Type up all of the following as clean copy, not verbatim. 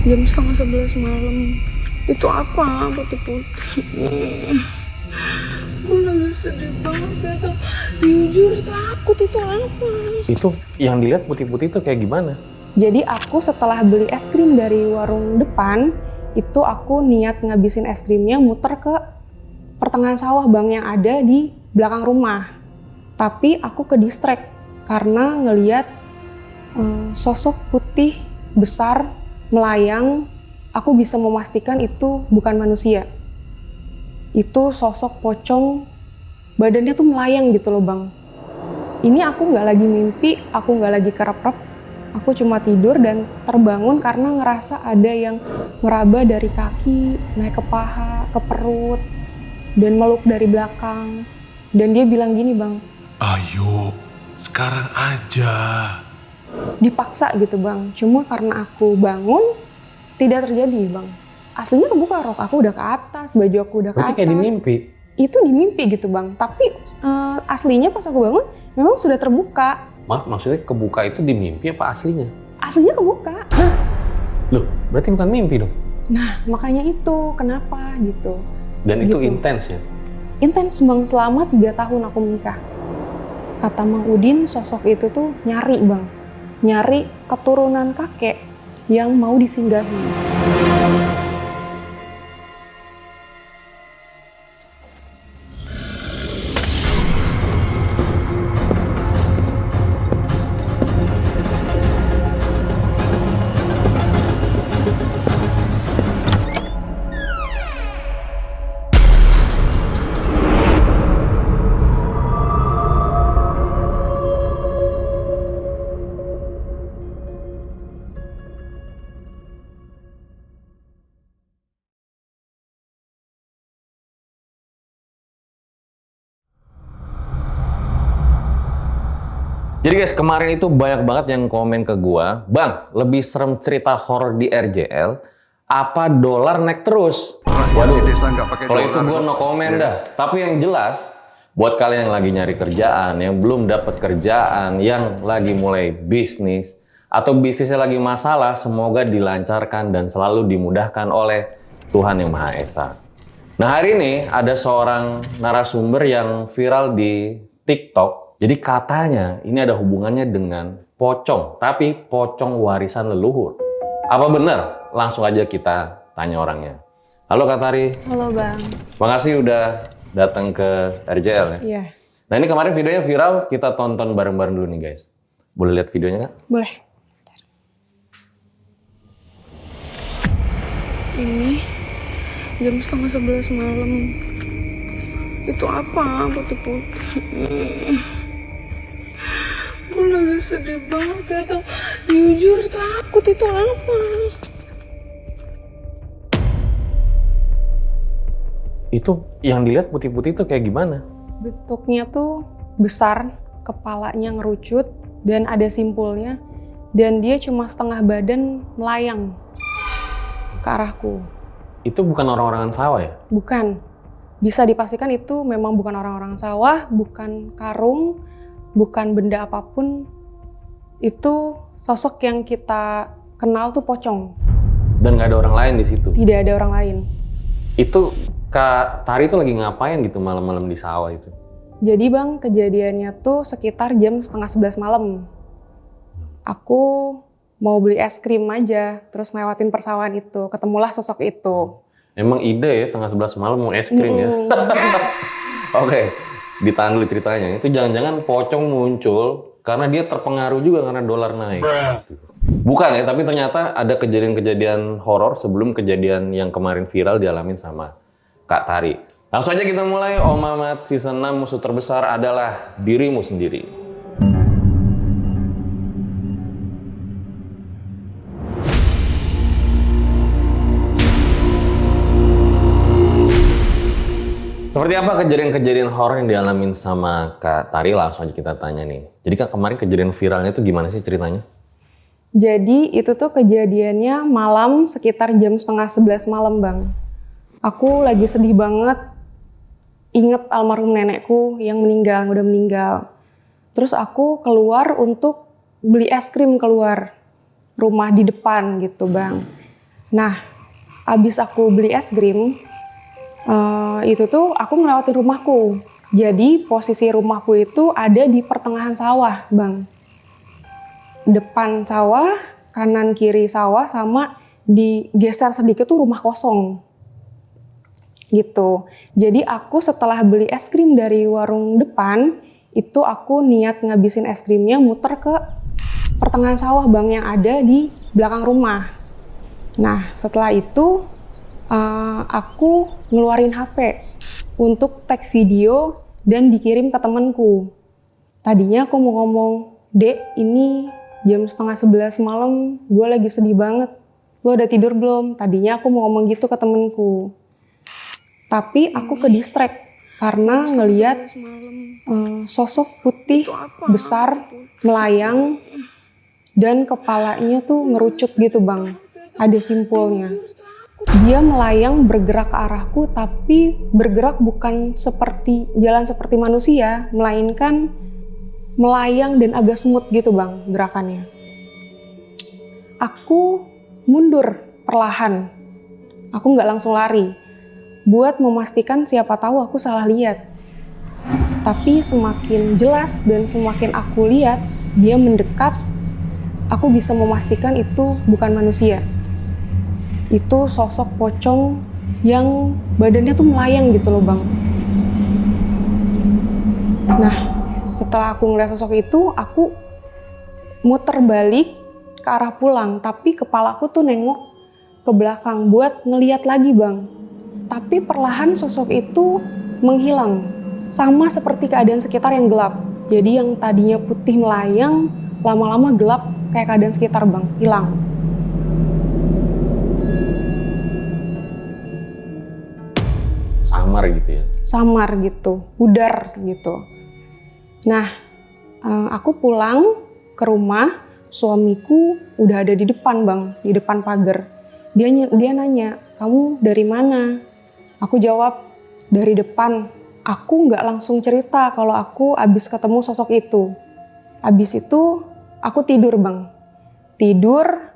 Jam setengah 11 malam. Itu apa putih-putih? Gue lagi sedih banget ya. Jujur takut itu apa? Itu yang dilihat putih-putih itu kayak gimana? Jadi aku setelah beli es krim dari warung depan, itu aku niat ngabisin es krimnya muter ke pertengahan sawah bang yang ada di belakang rumah. Tapi aku ke distract karena ngeliat sosok putih besar melayang. Aku bisa memastikan itu bukan manusia. Itu sosok pocong, badannya tuh melayang gitu loh bang. Ini aku nggak lagi mimpi, aku nggak lagi kerep-rep. Aku cuma tidur dan terbangun karena ngerasa ada yang ngeraba dari kaki, naik ke paha, ke perut, dan meluk dari belakang. Dan dia bilang gini bang, Ayo, sekarang aja. dipaksa gitu bang. Cuma karena aku bangun, tidak terjadi bang. Aslinya kebuka, rok aku udah ke atas, baju aku udah ke Berarti atas. kayak di mimpi. Itu di mimpi gitu bang. Tapi aslinya pas aku bangun, memang sudah terbuka. Maksudnya kebuka itu di mimpi apa aslinya? Aslinya kebuka. Loh, berarti bukan mimpi dong? Nah, makanya itu kenapa gitu. Dan itu Gitu. intens ya? Intens bang, selama 3 tahun aku menikah. Kata Mang Udin, sosok itu tuh nyari bang. Nyari keturunan kakek yang mau disinggahi. Jadi guys, kemarin itu banyak banget yang komen ke gua, Bang, lebih serem cerita horor di RJL, apa dolar naik terus? Waduh, kalau itu gua no komen dah. Tapi yang jelas, buat kalian yang lagi nyari kerjaan, yang belum dapat kerjaan, yang lagi mulai bisnis, atau bisnisnya lagi masalah, semoga dilancarkan dan selalu dimudahkan oleh Tuhan Yang Maha Esa. Nah hari ini ada seorang narasumber yang viral di TikTok. Jadi katanya ini ada hubungannya dengan pocong, tapi pocong warisan leluhur. Apa benar? Langsung aja kita tanya orangnya. Halo Kak Tari. Halo bang. Makasih udah datang ke RJL ya. Iya, Nah ini kemarin videonya viral, kita tonton bareng-bareng dulu nih guys. Boleh lihat videonya Kak? boleh. Ini jam setengah 11 malam. Itu apa putih-putih? Gue lagi sedih banget ya. Jujur takut itu apa? Itu yang dilihat putih-putih itu kayak gimana? Bentuknya tuh besar, kepalanya ngerucut, dan ada simpulnya. Dan dia cuma setengah badan melayang ke arahku. Itu bukan orang-orangan sawah ya? Bukan. Bisa dipastikan itu memang bukan orang-orang sawah, bukan karung, bukan benda apapun. Itu sosok yang kita kenal tuh pocong. Dan nggak ada orang lain di situ? Tidak ada orang lain. Itu Kak Tari itu lagi ngapain gitu malam-malam di sawah itu? Jadi bang, kejadiannya tuh sekitar jam setengah 11 malam. Aku mau beli es krim aja, terus ngelewatin persawahan itu. Ketemulah sosok itu. Emang ide ya setengah 11 malam mau es krim ya? Oke, ditahan dulu ceritanya. Itu jangan-jangan pocong muncul karena dia terpengaruh juga karena dolar naik. Bukan ya, tapi ternyata ada kejadian-kejadian horor sebelum kejadian yang kemarin viral dialamin sama Kak Tari. Langsung aja kita mulai. Om Mamat season 6, musuh terbesar adalah dirimu sendiri. Seperti apa kejadian-kejadian horor yang dialamin sama Kak Tari? Langsung aja kita tanya nih. Jadi Kak, kemarin kejadian viralnya itu gimana sih ceritanya? Jadi itu tuh kejadiannya malam sekitar jam setengah 11 malam bang. Aku lagi sedih banget, inget almarhum nenekku yang meninggal, udah meninggal. Terus aku keluar untuk beli es krim keluar rumah di depan gitu bang. Nah, abis aku beli es krim, itu tuh aku ngelewatin rumahku. Jadi posisi rumahku itu ada di pertengahan sawah, Bang. Depan sawah, kanan kiri sawah, sama digeser sedikit tuh rumah kosong. Gitu. Jadi aku setelah beli es krim dari warung depan, itu aku niat ngabisin es krimnya muter ke pertengahan sawah, Bang, yang ada di belakang rumah. Nah, setelah itu aku ngeluarin HP untuk tag video dan dikirim ke temanku. Tadinya aku mau ngomong, "Dek, ini jam 10:30 malam, gue lagi sedih banget. Lo udah tidur belum?" Tadinya aku mau ngomong gitu ke temenku. Tapi aku ke distract karena ngeliat sosok putih besar melayang dan kepalanya tuh ngerucut gitu, Bang. Ada simpulnya. Dia melayang bergerak ke arahku, tapi bergerak bukan jalan seperti manusia, melainkan melayang dan agak smooth gitu, Bang, gerakannya. Aku mundur perlahan. Aku nggak langsung lari, buat memastikan siapa tahu aku salah lihat. Tapi semakin jelas dan semakin aku lihat, dia mendekat, aku bisa memastikan itu bukan manusia. Itu sosok pocong yang badannya tuh melayang gitu loh, Bang. Nah, setelah aku ngeliat sosok itu, aku muter balik ke arah pulang, tapi kepalaku tuh nengok ke belakang buat ngeliat lagi, Bang. Tapi perlahan sosok itu menghilang, sama seperti keadaan sekitar yang gelap. Jadi yang tadinya putih melayang, lama-lama gelap kayak keadaan sekitar, Bang, hilang. Samar gitu ya? Samar gitu, pudar gitu. Nah, aku pulang ke rumah, suamiku udah ada di depan, Bang, di depan pagar. Dia nanya, "Kamu dari mana?" Aku jawab, "Dari depan." Aku nggak langsung cerita kalau aku abis ketemu sosok itu. Abis itu aku tidur, Bang. Tidur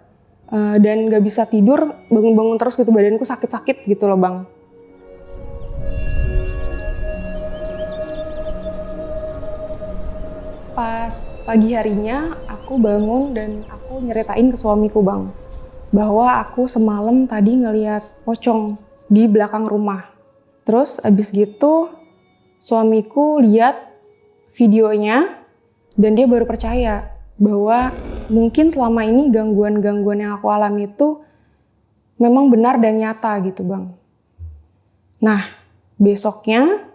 dan nggak bisa tidur, bangun-bangun terus gitu, badanku sakit-sakit gitu loh, Bang. Pas pagi harinya aku bangun dan aku nyeritain ke suamiku, Bang, bahwa aku semalam tadi ngeliat pocong di belakang rumah. Terus abis gitu suamiku lihat videonya dan dia baru percaya bahwa mungkin selama ini gangguan-gangguan yang aku alami itu memang benar dan nyata gitu, Bang. Nah, besoknya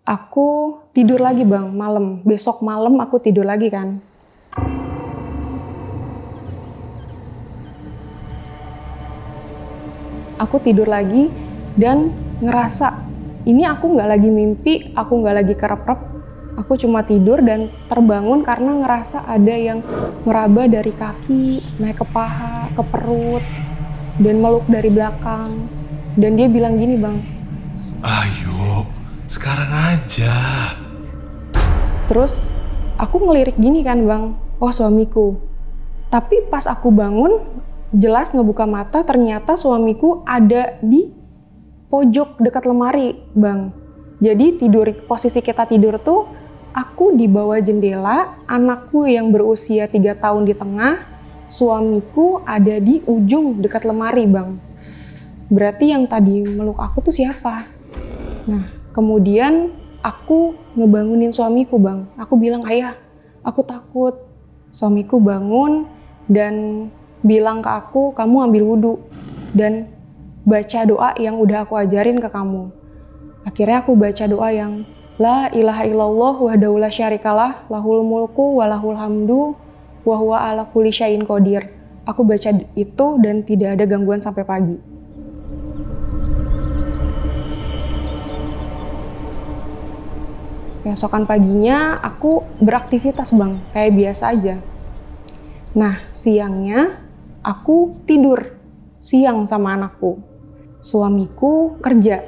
aku tidur lagi, Bang, malam. Besok malam aku tidur lagi kan. Aku tidur lagi dan ngerasa ini aku nggak lagi mimpi, aku nggak lagi kerep-rep. Aku cuma tidur dan terbangun karena ngerasa ada yang meraba dari kaki, naik ke paha, ke perut, dan meluk dari belakang. Dan dia bilang gini, Bang. Ayo, sekarang aja. Terus aku ngelirik gini kan, Bang, oh suamiku. Tapi pas aku bangun, jelas ngebuka mata, ternyata suamiku ada di pojok dekat lemari, Bang. Jadi posisi kita tidur tuh, aku di bawah jendela, anakku yang berusia 3 tahun di tengah, suamiku ada di ujung dekat lemari, Bang. Berarti yang tadi meluk aku tuh siapa? Nah, kemudian aku ngebangunin suamiku, Bang. Aku bilang, "Ayah, aku takut." Suamiku bangun dan bilang ke aku, "Kamu ambil wudhu dan baca doa yang udah aku ajarin ke kamu." Akhirnya aku baca doa yang La ilaha illallah wahdahu la syarikalah lahul mulku wa lahul hamdu wa huwa ala kulli syai'in qadir. Aku baca itu dan tidak ada gangguan sampai pagi. Keesokan paginya aku beraktivitas, Bang, kayak biasa aja. Nah, siangnya aku tidur siang sama anakku. Suamiku kerja,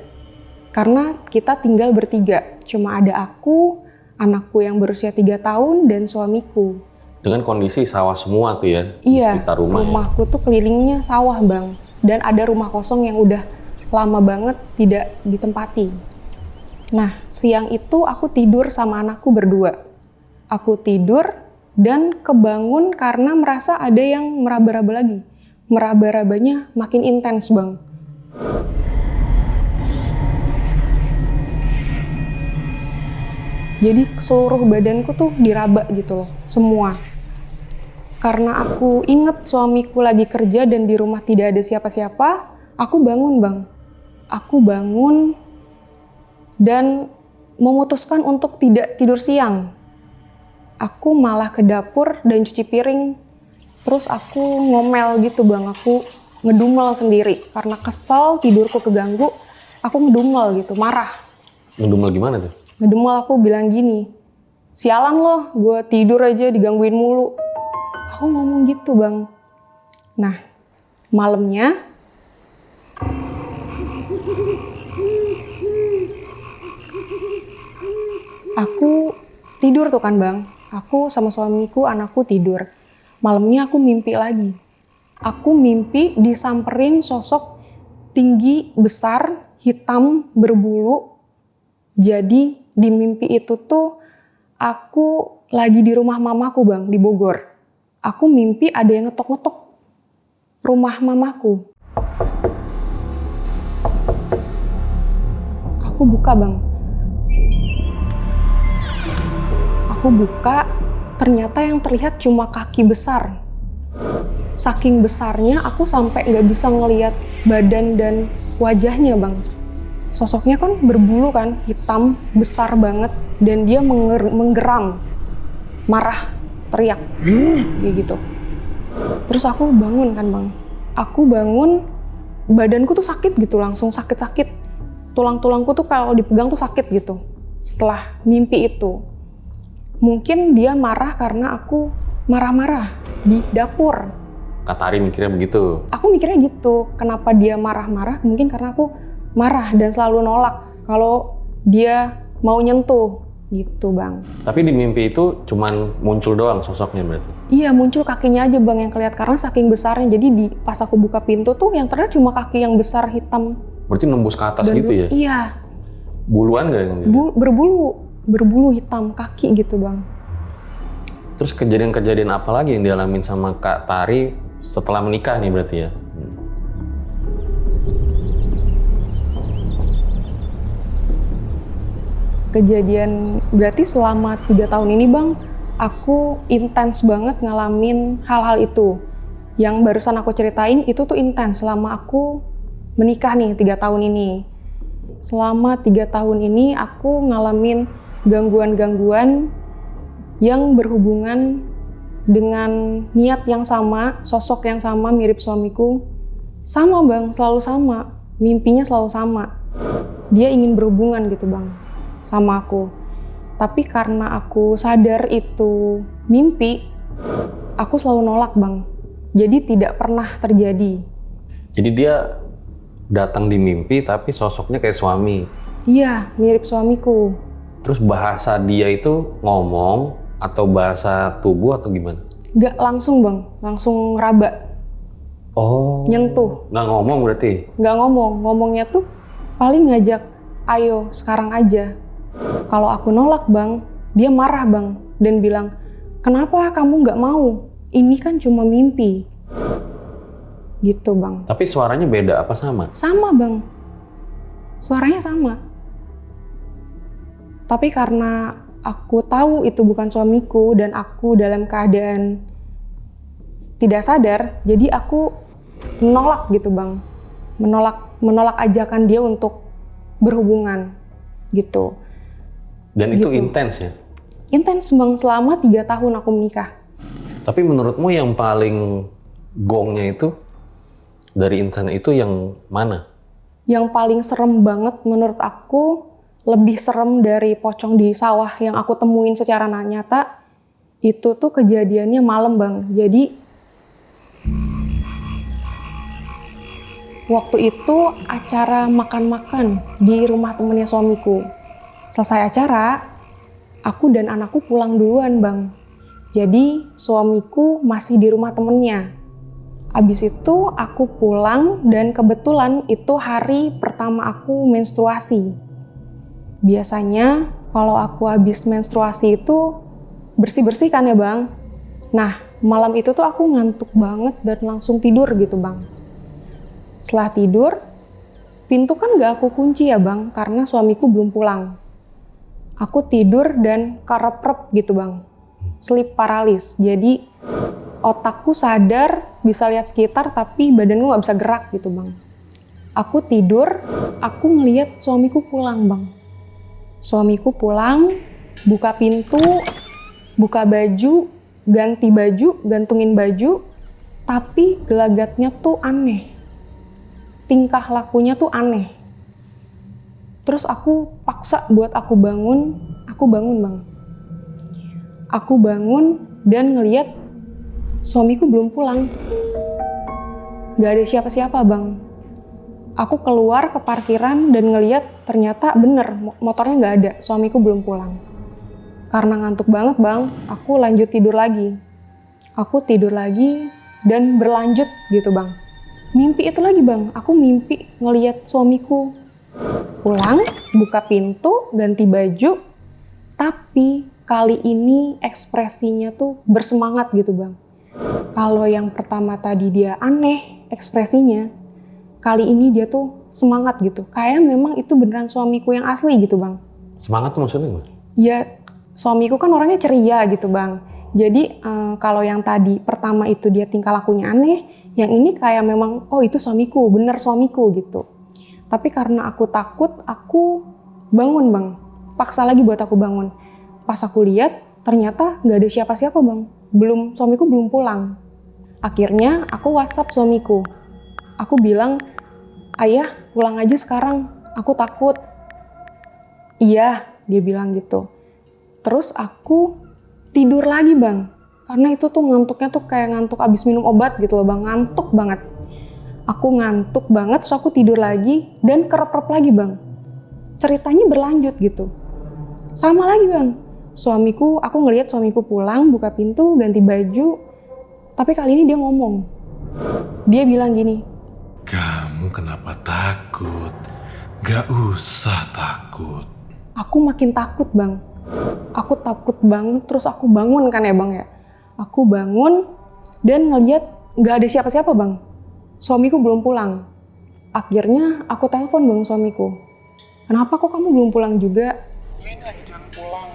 karena kita tinggal bertiga. Cuma ada aku, anakku yang berusia 3 tahun, dan suamiku. Dengan kondisi sawah semua tuh ya, di Iya, sekitar rumah rumahku tuh kelilingnya sawah, Bang. dan ada rumah kosong yang udah lama banget tidak ditempati. Nah, siang itu aku tidur sama anakku berdua. Aku tidur dan kebangun karena merasa ada yang meraba-raba lagi. Meraba-rabanya makin intens, Bang. Jadi seluruh badanku tuh diraba gitu loh, semua. Karena aku inget suamiku lagi kerja dan di rumah tidak ada siapa-siapa, aku bangun, Bang. Aku bangun dan memutuskan untuk tidak tidur siang. Aku malah ke dapur dan cuci piring. Terus aku ngomel gitu, Bang. Aku ngedumel sendiri. Karena kesal, tidurku keganggu, aku ngedumel gitu, marah. Ngedumel gimana tuh? Ngedumel, aku bilang gini, sialan loh, gue tidur aja digangguin mulu. Aku ngomong gitu, Bang. Nah, malamnya aku tidur tuh kan, Bang. Aku sama suamiku, anakku tidur. Malamnya aku mimpi lagi. Aku mimpi disamperin sosok tinggi, besar, hitam, berbulu. Jadi di mimpi itu tuh aku lagi di rumah mamaku, Bang, di Bogor. Aku mimpi ada yang ngetok-ngetok rumah mamaku. Aku buka, Bang. Aku buka, ternyata yang terlihat cuma kaki besar. Saking besarnya aku sampai nggak bisa ngelihat badan dan wajahnya, Bang. Sosoknya kan berbulu kan, hitam, besar banget, dan dia menggeram, marah, teriak, kayak gitu. Terus aku bangun kan, Bang. Aku bangun, badanku tuh sakit gitu, langsung sakit-sakit. Tulang-tulangku tuh kalau dipegang tuh sakit gitu, setelah mimpi itu. Mungkin dia marah karena aku marah-marah di dapur. Kak Tari mikirnya begitu. Aku mikirnya gitu, kenapa dia marah-marah? Mungkin karena aku marah dan selalu nolak kalau dia mau nyentuh gitu, Bang. Tapi di mimpi itu cuman muncul doang sosoknya berarti? Iya, muncul kakinya aja, Bang, yang kelihatan karena saking besarnya. Jadi pas aku buka pintu tuh yang terlihat cuma kaki yang besar hitam. Berarti nembus ke atas Dan gitu ya? Iya, Buluan gak yang berbulu hitam kaki gitu, Bang. Terus kejadian-kejadian apa lagi yang dialamin sama Kak Tari setelah menikah nih berarti ya? Kejadian berarti selama 3 tahun ini, Bang, aku intens banget ngalamin hal-hal itu. Yang barusan aku ceritain itu tuh intens selama aku menikah nih 3 tahun ini. Selama 3 tahun ini aku ngalamin gangguan-gangguan yang berhubungan dengan niat yang sama, sosok yang sama, mirip suamiku. Sama, Bang, selalu sama. Mimpinya selalu sama. Dia ingin berhubungan gitu, Bang, sama aku. Tapi karena aku sadar itu mimpi, aku selalu nolak, Bang. Jadi tidak pernah terjadi. Jadi dia datang di mimpi tapi sosoknya kayak suami. Iya, mirip suamiku. Terus bahasa dia itu ngomong atau bahasa tubuh atau gimana? Gak langsung, Bang, langsung raba. Oh. Nyentuh. Nggak ngomong berarti? Gak ngomong, ngomongnya tuh paling ngajak, ayo sekarang aja. Kalau aku nolak, Bang, dia marah, Bang, dan bilang, kenapa kamu gak mau? Ini kan cuma mimpi. Gitu, Bang. Tapi suaranya beda apa sama? Sama, Bang. Suaranya sama. Tapi karena aku tahu itu bukan suamiku dan aku dalam keadaan tidak sadar, jadi aku menolak gitu, Bang. Menolak ajakan dia untuk berhubungan gitu. Dan itu Gitu. intens ya? Intens, Bang, selama 3 tahun aku menikah. Tapi menurutmu yang paling gongnya itu dari intens itu yang mana? Yang paling serem banget menurut aku, lebih serem dari pocong di sawah yang aku temuin secara nyata, itu tuh kejadiannya malam, Bang. Jadi waktu itu acara makan-makan di rumah temennya suamiku. Selesai acara, aku dan anakku pulang duluan, Bang. Jadi suamiku masih di rumah temennya. Abis itu aku pulang dan kebetulan itu hari pertama aku menstruasi. Biasanya kalau aku habis menstruasi itu bersih-bersih kan ya bang. Nah malam itu tuh aku ngantuk banget dan langsung tidur gitu bang. Setelah tidur, pintu kan gak aku kunci ya bang karena suamiku belum pulang. Aku tidur dan karep-rep gitu bang. Sleep paralysis, jadi otakku sadar bisa lihat sekitar tapi badanku gak bisa gerak gitu bang. Aku tidur, aku ngeliat suamiku pulang bang. Suamiku pulang, buka pintu, buka baju, ganti baju, gantungin baju, tapi gelagatnya tuh aneh. Tingkah lakunya tuh aneh. Terus aku paksa buat aku bangun bang. Aku bangun dan ngeliat suamiku belum pulang. Gak ada siapa-siapa bang. Aku keluar ke parkiran dan ngeliat ternyata bener motornya gak ada, suamiku belum pulang. Karena ngantuk banget bang, aku lanjut tidur lagi. Aku tidur lagi dan berlanjut gitu bang. Mimpi itu lagi bang, aku mimpi ngeliat suamiku pulang, buka pintu, ganti baju, tapi kali ini ekspresinya tuh bersemangat gitu bang. Kalau yang pertama tadi dia aneh ekspresinya, kali ini dia tuh semangat gitu. Kayak memang itu beneran suamiku yang asli gitu bang. Semangat tuh maksudnya gimana? Ya suamiku kan orangnya ceria gitu bang. Jadi kalau yang tadi pertama itu dia tingkah lakunya aneh, yang ini kayak memang oh itu suamiku, bener suamiku gitu. Tapi karena aku takut, aku bangun bang. Paksa lagi buat aku bangun. Pas aku lihat ternyata nggak ada siapa-siapa bang. Suamiku belum pulang. Akhirnya aku WhatsApp suamiku. Aku bilang, ayah pulang aja sekarang, aku takut. Iya, dia bilang gitu. Terus aku tidur lagi bang. Karena itu tuh ngantuknya tuh kayak ngantuk abis minum obat gitu loh bang. Ngantuk banget. Aku ngantuk banget, terus aku tidur lagi dan kerep-kerep lagi bang. Ceritanya berlanjut gitu. Sama lagi bang. Aku ngelihat suamiku pulang, buka pintu, ganti baju. Tapi kali ini dia ngomong. Dia bilang gini. Kamu kenapa takut? Gak usah takut. Aku makin takut bang. Aku takut banget, terus aku bangun kan ya bang ya. Aku bangun dan ngelihat gak ada siapa-siapa bang. Suamiku belum pulang. Akhirnya aku telepon bang suamiku. Kenapa kok kamu belum pulang juga? Ini lagi jalan pulang.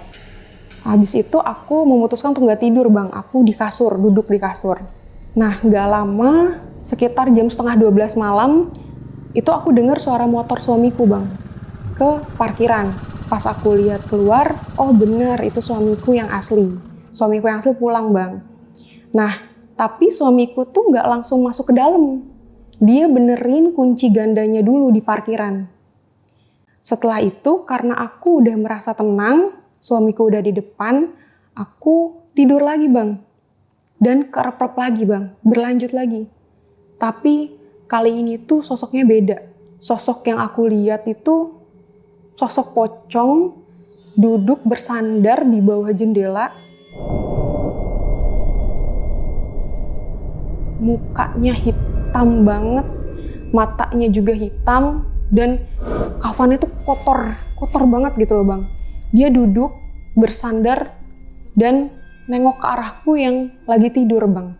Habis itu aku memutuskan untuk gak tidur bang. Aku di kasur, duduk di kasur. Nah gak lama, sekitar jam 11:30 malam, itu aku dengar suara motor suamiku bang. Ke parkiran. Pas aku lihat keluar, oh benar itu suamiku yang asli. Suamiku yang asli pulang bang. Nah, tapi suamiku tuh nggak langsung masuk ke dalam. Dia benerin kunci gandanya dulu di parkiran. Setelah itu, karena aku udah merasa tenang, suamiku udah di depan, aku tidur lagi bang. Dan kerep-kerep lagi bang, berlanjut lagi. Tapi kali ini tuh sosoknya beda. Sosok yang aku lihat itu sosok pocong duduk bersandar di bawah jendela. Mukanya hitam banget, matanya juga hitam, dan kafannya tuh kotor banget gitu loh bang. Dia duduk bersandar dan nengok ke arahku yang lagi tidur bang.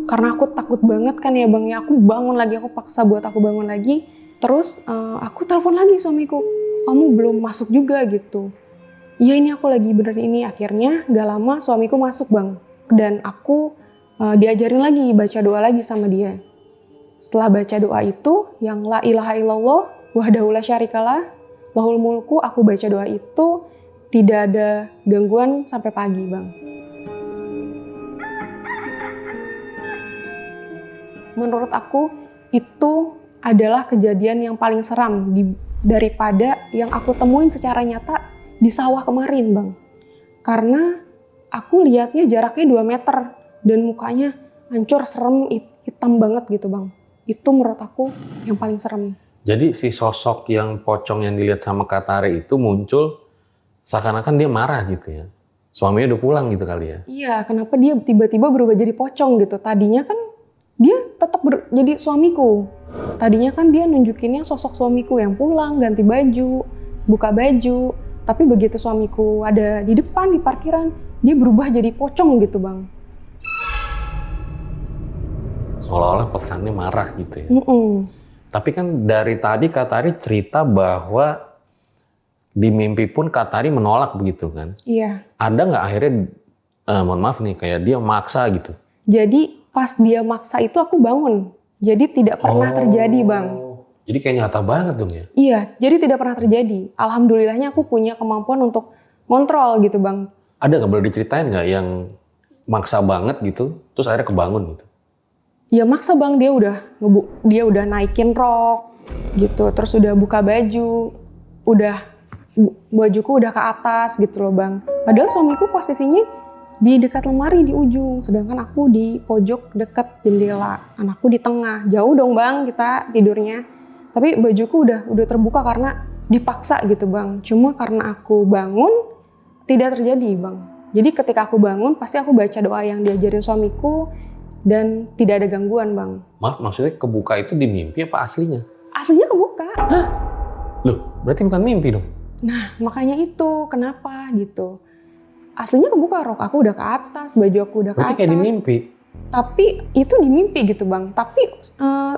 Karena aku takut banget kan ya bang ya, aku bangun lagi, aku paksa buat aku bangun lagi. Terus aku telepon lagi suamiku, kamu belum masuk juga gitu. Iya ini aku lagi bener ini. Akhirnya gak lama suamiku masuk bang. Dan aku diajarin lagi, baca doa lagi sama dia. Setelah baca doa itu, yang la ilaha illallah, wahdahu la syarikalah, lahul mulku, aku baca doa itu, tidak ada gangguan sampai pagi bang. Menurut aku, itu adalah kejadian yang paling seram daripada yang aku temuin secara nyata di sawah kemarin bang. Karena aku lihatnya jaraknya 2 meter dan mukanya hancur, serem, hitam banget gitu bang. Itu menurut aku yang paling serem. Jadi si sosok yang pocong yang dilihat sama Katare itu muncul seakan-akan dia marah gitu ya. Suaminya udah pulang gitu kali ya. Iya, kenapa dia tiba-tiba berubah jadi pocong gitu. Tadinya kan dia tetap jadi suamiku. Tadinya kan dia nunjukinnya sosok suamiku yang pulang, ganti baju, buka baju. Tapi begitu suamiku ada di depan di parkiran, dia berubah jadi pocong gitu Bang. Seolah-olah pesannya marah gitu ya. Tapi kan dari tadi Kak Tari cerita bahwa di mimpi pun Kak Tari menolak begitu kan? Iya. Ada nggak akhirnya, mohon maaf nih, kayak dia maksa gitu? Jadi pas dia maksa itu aku bangun. Jadi tidak pernah terjadi Bang. Jadi kayak nyata banget dong ya? Iya, jadi tidak pernah terjadi. Alhamdulillahnya aku punya kemampuan untuk ngontrol gitu Bang. Ada nggak, boleh diceritain nggak yang maksa banget gitu, terus akhirnya kebangun gitu? Ya maksa Bang, dia udah naikin rok gitu, terus udah buka baju, bajuku udah ke atas gitu loh Bang. Padahal suamiku posisinya di dekat lemari di ujung, sedangkan aku di pojok dekat jendela, anakku di tengah. Jauh dong Bang kita tidurnya. Tapi bajuku udah terbuka karena dipaksa gitu Bang. Cuma karena aku bangun tidak terjadi Bang. Jadi ketika aku bangun pasti aku baca doa yang diajarin suamiku dan tidak ada gangguan Bang. Maaf, maksudnya kebuka itu di mimpi apa aslinya? Aslinya kebuka. Hah? Loh, berarti bukan mimpi dong? Nah makanya itu kenapa gitu. Aslinya kebuka, rok aku udah ke atas, baju aku udah ke atas. Berarti kayak di mimpi? Tapi itu di mimpi gitu Bang. Tapi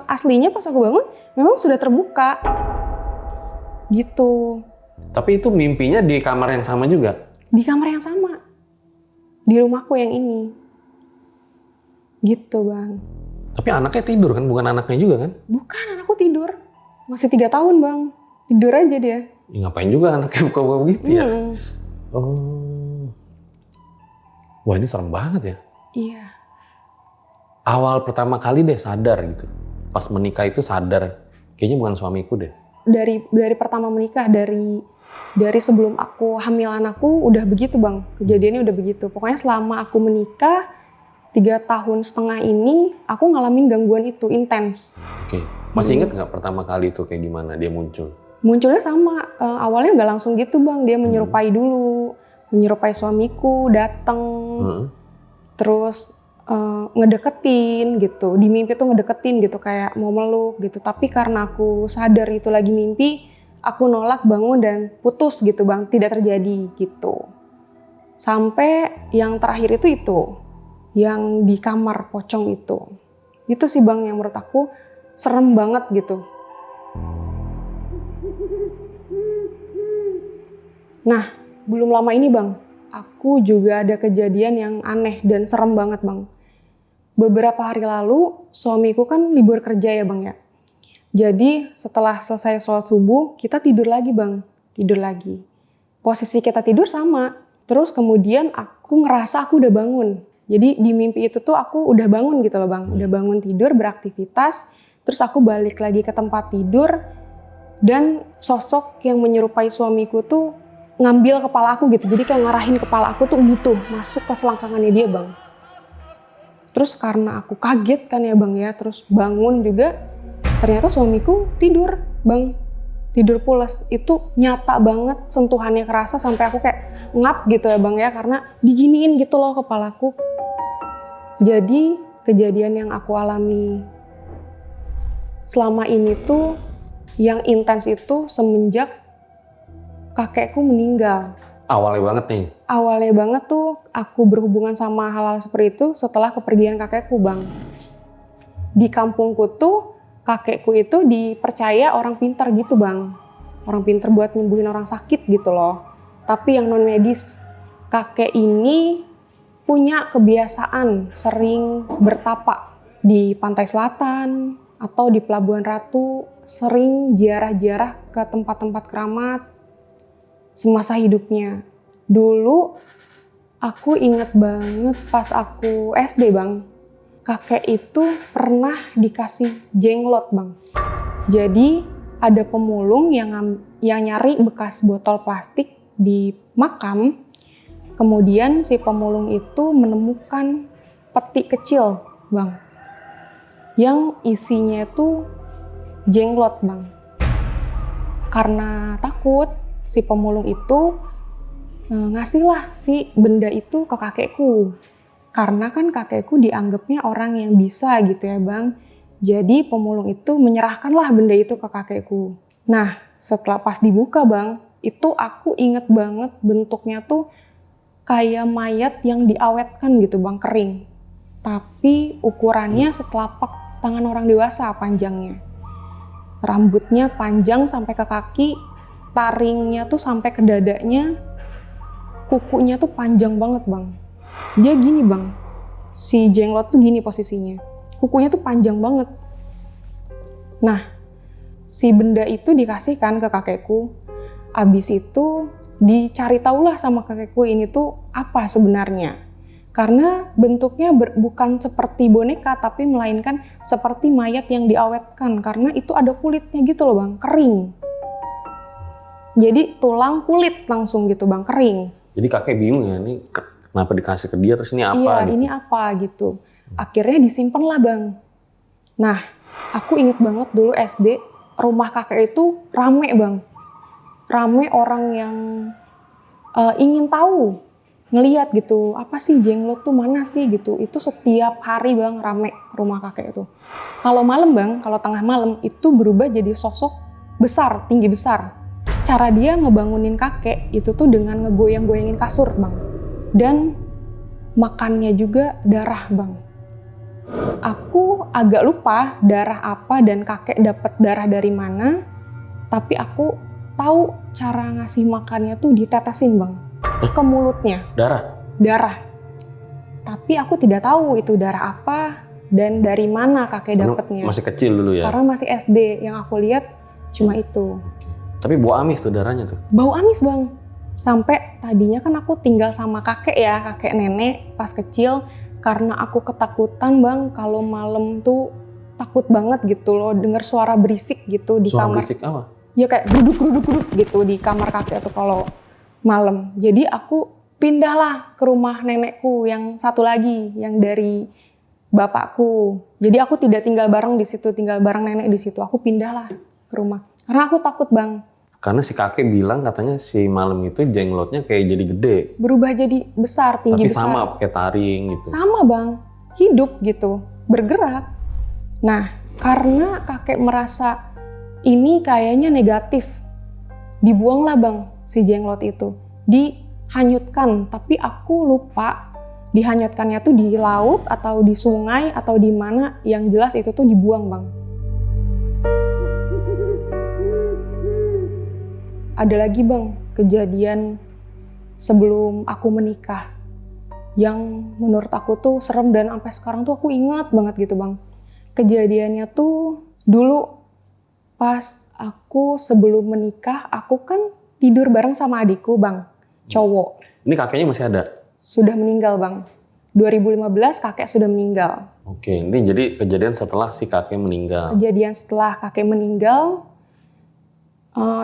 aslinya pas aku bangun memang sudah terbuka. Gitu. Tapi itu mimpinya di kamar yang sama juga? Di kamar yang sama. Di rumahku yang ini. Gitu Bang. Tapi anaknya tidur kan? Bukan anaknya juga kan? Bukan, anakku tidur. Masih 3 tahun Bang. Tidur aja dia. Ya, ngapain juga anaknya buka-buka begitu ya? Oh. Wah, ini serem banget ya. Iya. Awal pertama kali deh sadar gitu. Pas menikah itu sadar, kayaknya bukan suamiku deh. Dari pertama menikah, dari sebelum aku hamil anakku udah begitu Bang. Kejadiannya udah begitu. Pokoknya selama aku menikah 3,5 tahun ini aku ngalamin gangguan itu intens. Oke. Masih ingat nggak pertama kali itu kayak gimana dia muncul? Munculnya sama. Awalnya nggak langsung gitu Bang. Dia menyerupai dulu. Menyerupai suamiku, datang. Terus ngedeketin gitu. Di mimpi tuh ngedeketin gitu, kayak mau meluk gitu. Tapi karena aku sadar itu lagi mimpi, aku nolak, bangun dan putus gitu Bang. Tidak terjadi gitu. Sampai yang terakhir itu. Yang di kamar pocong itu. Itu sih Bang yang menurut aku serem banget gitu. Nah, belum lama ini Bang, aku juga ada kejadian yang aneh dan serem banget Bang. Beberapa hari lalu, suamiku kan libur kerja ya Bang ya. Jadi setelah selesai sholat subuh, kita tidur lagi Bang. Tidur lagi. Posisi kita tidur sama. Terus kemudian aku ngerasa aku udah bangun. Jadi di mimpi itu tuh aku udah bangun gitu loh Bang. Udah bangun tidur, beraktivitas. Terus aku balik lagi ke tempat tidur. Dan sosok yang menyerupai suamiku tuh ngambil kepala aku gitu. Jadi kayak ngarahin kepala aku tuh gitu. Masuk ke selangkangannya dia Bang. Terus karena aku kaget kan ya Bang ya. Terus bangun juga. Ternyata suamiku tidur Bang. Tidur pulas. Itu nyata banget. Sentuhannya kerasa sampai aku kayak ngap gitu ya Bang ya. Karena diginiin gitu loh kepalaku. Jadi kejadian yang aku alami selama ini tuh yang intens itu semenjak kakekku meninggal. Awalnya banget nih? Awalnya banget tuh aku berhubungan sama hal-hal seperti itu setelah kepergian kakekku Bang. Di kampungku tuh kakekku itu dipercaya orang pintar gitu Bang. Orang pintar buat nyembuhin orang sakit gitu loh. Tapi yang non medis. Kakek ini punya kebiasaan sering bertapa di pantai selatan atau di Pelabuhan Ratu. Sering ziarah-ziarah ke tempat-tempat keramat semasa hidupnya. Dulu aku inget banget pas aku SD Bang, kakek itu pernah dikasih jenglot Bang. Jadi ada pemulung yang nyari bekas botol plastik di makam. Kemudian si pemulung itu menemukan peti kecil Bang, yang isinya itu jenglot Bang. Karena takut, si pemulung itu ngasihlah si benda itu ke kakekku. Karena kan kakekku dianggapnya orang yang bisa gitu ya Bang. Jadi pemulung itu menyerahkanlah benda itu ke kakekku. Nah, setelah pas dibuka Bang, itu aku inget banget bentuknya tuh kayak mayat yang diawetkan gitu Bang, kering. Tapi ukurannya setelapak tangan orang dewasa panjangnya. Rambutnya panjang sampai ke kaki, taringnya tuh sampai ke dadanya, kukunya tuh panjang banget Bang. Dia gini Bang, si jenglot tuh gini posisinya. Kukunya tuh panjang banget. Nah, si benda itu dikasihkan ke kakekku. Abis itu dicari tahulah sama kakekku ini tuh apa sebenarnya. Karena bentuknya bukan seperti boneka, tapi melainkan seperti mayat yang diawetkan. Karena itu ada kulitnya gitu loh Bang, kering. Jadi tulang kulit langsung gitu Bang, kering. Jadi kakek bingung ya, ini kenapa dikasih ke dia, terus ini apa? Iya, gitu. ini apa gitu. Akhirnya disimpan lah Bang. Nah, aku inget banget dulu SD, rumah kakek itu rame Bang. Rame orang yang ingin tahu, ngeliat gitu, apa sih jenglot tuh mana sih gitu. Itu setiap hari Bang rame rumah kakek itu. Kalau malam Bang, kalau tengah malam itu berubah jadi sosok besar, tinggi besar. Cara dia ngebangunin kakek itu tuh dengan ngegoyang-goyangin kasur Bang. Dan makannya juga darah Bang. Aku agak lupa darah apa dan kakek dapat darah dari mana, tapi aku tahu cara ngasih makannya tuh ditetesin Bang ke mulutnya. Darah. Tapi aku tidak tahu itu darah apa dan dari mana kakek dapatnya. Masih kecil dulu ya? Karena masih SD, yang aku lihat cuma itu. Tapi bau amis tuh darahnya tuh? Bau amis Bang. Sampai tadinya kan aku tinggal sama kakek ya, kakek nenek pas kecil. Karena aku ketakutan Bang, kalau malam tuh takut banget gitu loh, dengar suara berisik gitu di suara kamar. Suara berisik apa? Ya kayak geruduk-geruduk gitu di kamar kakek tuh kalau malam. Jadi aku pindahlah ke rumah nenekku yang satu lagi, yang dari bapakku. Jadi aku tidak tinggal bareng di situ, tinggal bareng nenek di situ. Aku pindahlah ke rumah. Karena aku takut Bang. Karena si kakek bilang katanya si malam itu jenglotnya kayak jadi gede. Berubah jadi besar, tinggi tapi besar. Tapi sama pakai taring gitu. Sama Bang, hidup gitu, bergerak. Nah, karena kakek merasa ini kayaknya negatif, dibuanglah Bang si jenglot itu. Dihanyutkan, tapi aku lupa dihanyutkannya tuh di laut atau di sungai atau di mana, yang jelas itu tuh dibuang Bang. Ada lagi Bang, kejadian sebelum aku menikah yang menurut aku tuh serem dan sampai sekarang tuh aku ingat banget gitu Bang. Kejadiannya tuh dulu pas aku sebelum menikah, aku kan tidur bareng sama adikku Bang, cowok. Ini kakeknya masih ada? Sudah meninggal Bang. 2015 kakek sudah meninggal. Oke, ini jadi kejadian setelah si kakek meninggal. Kejadian setelah kakek meninggal,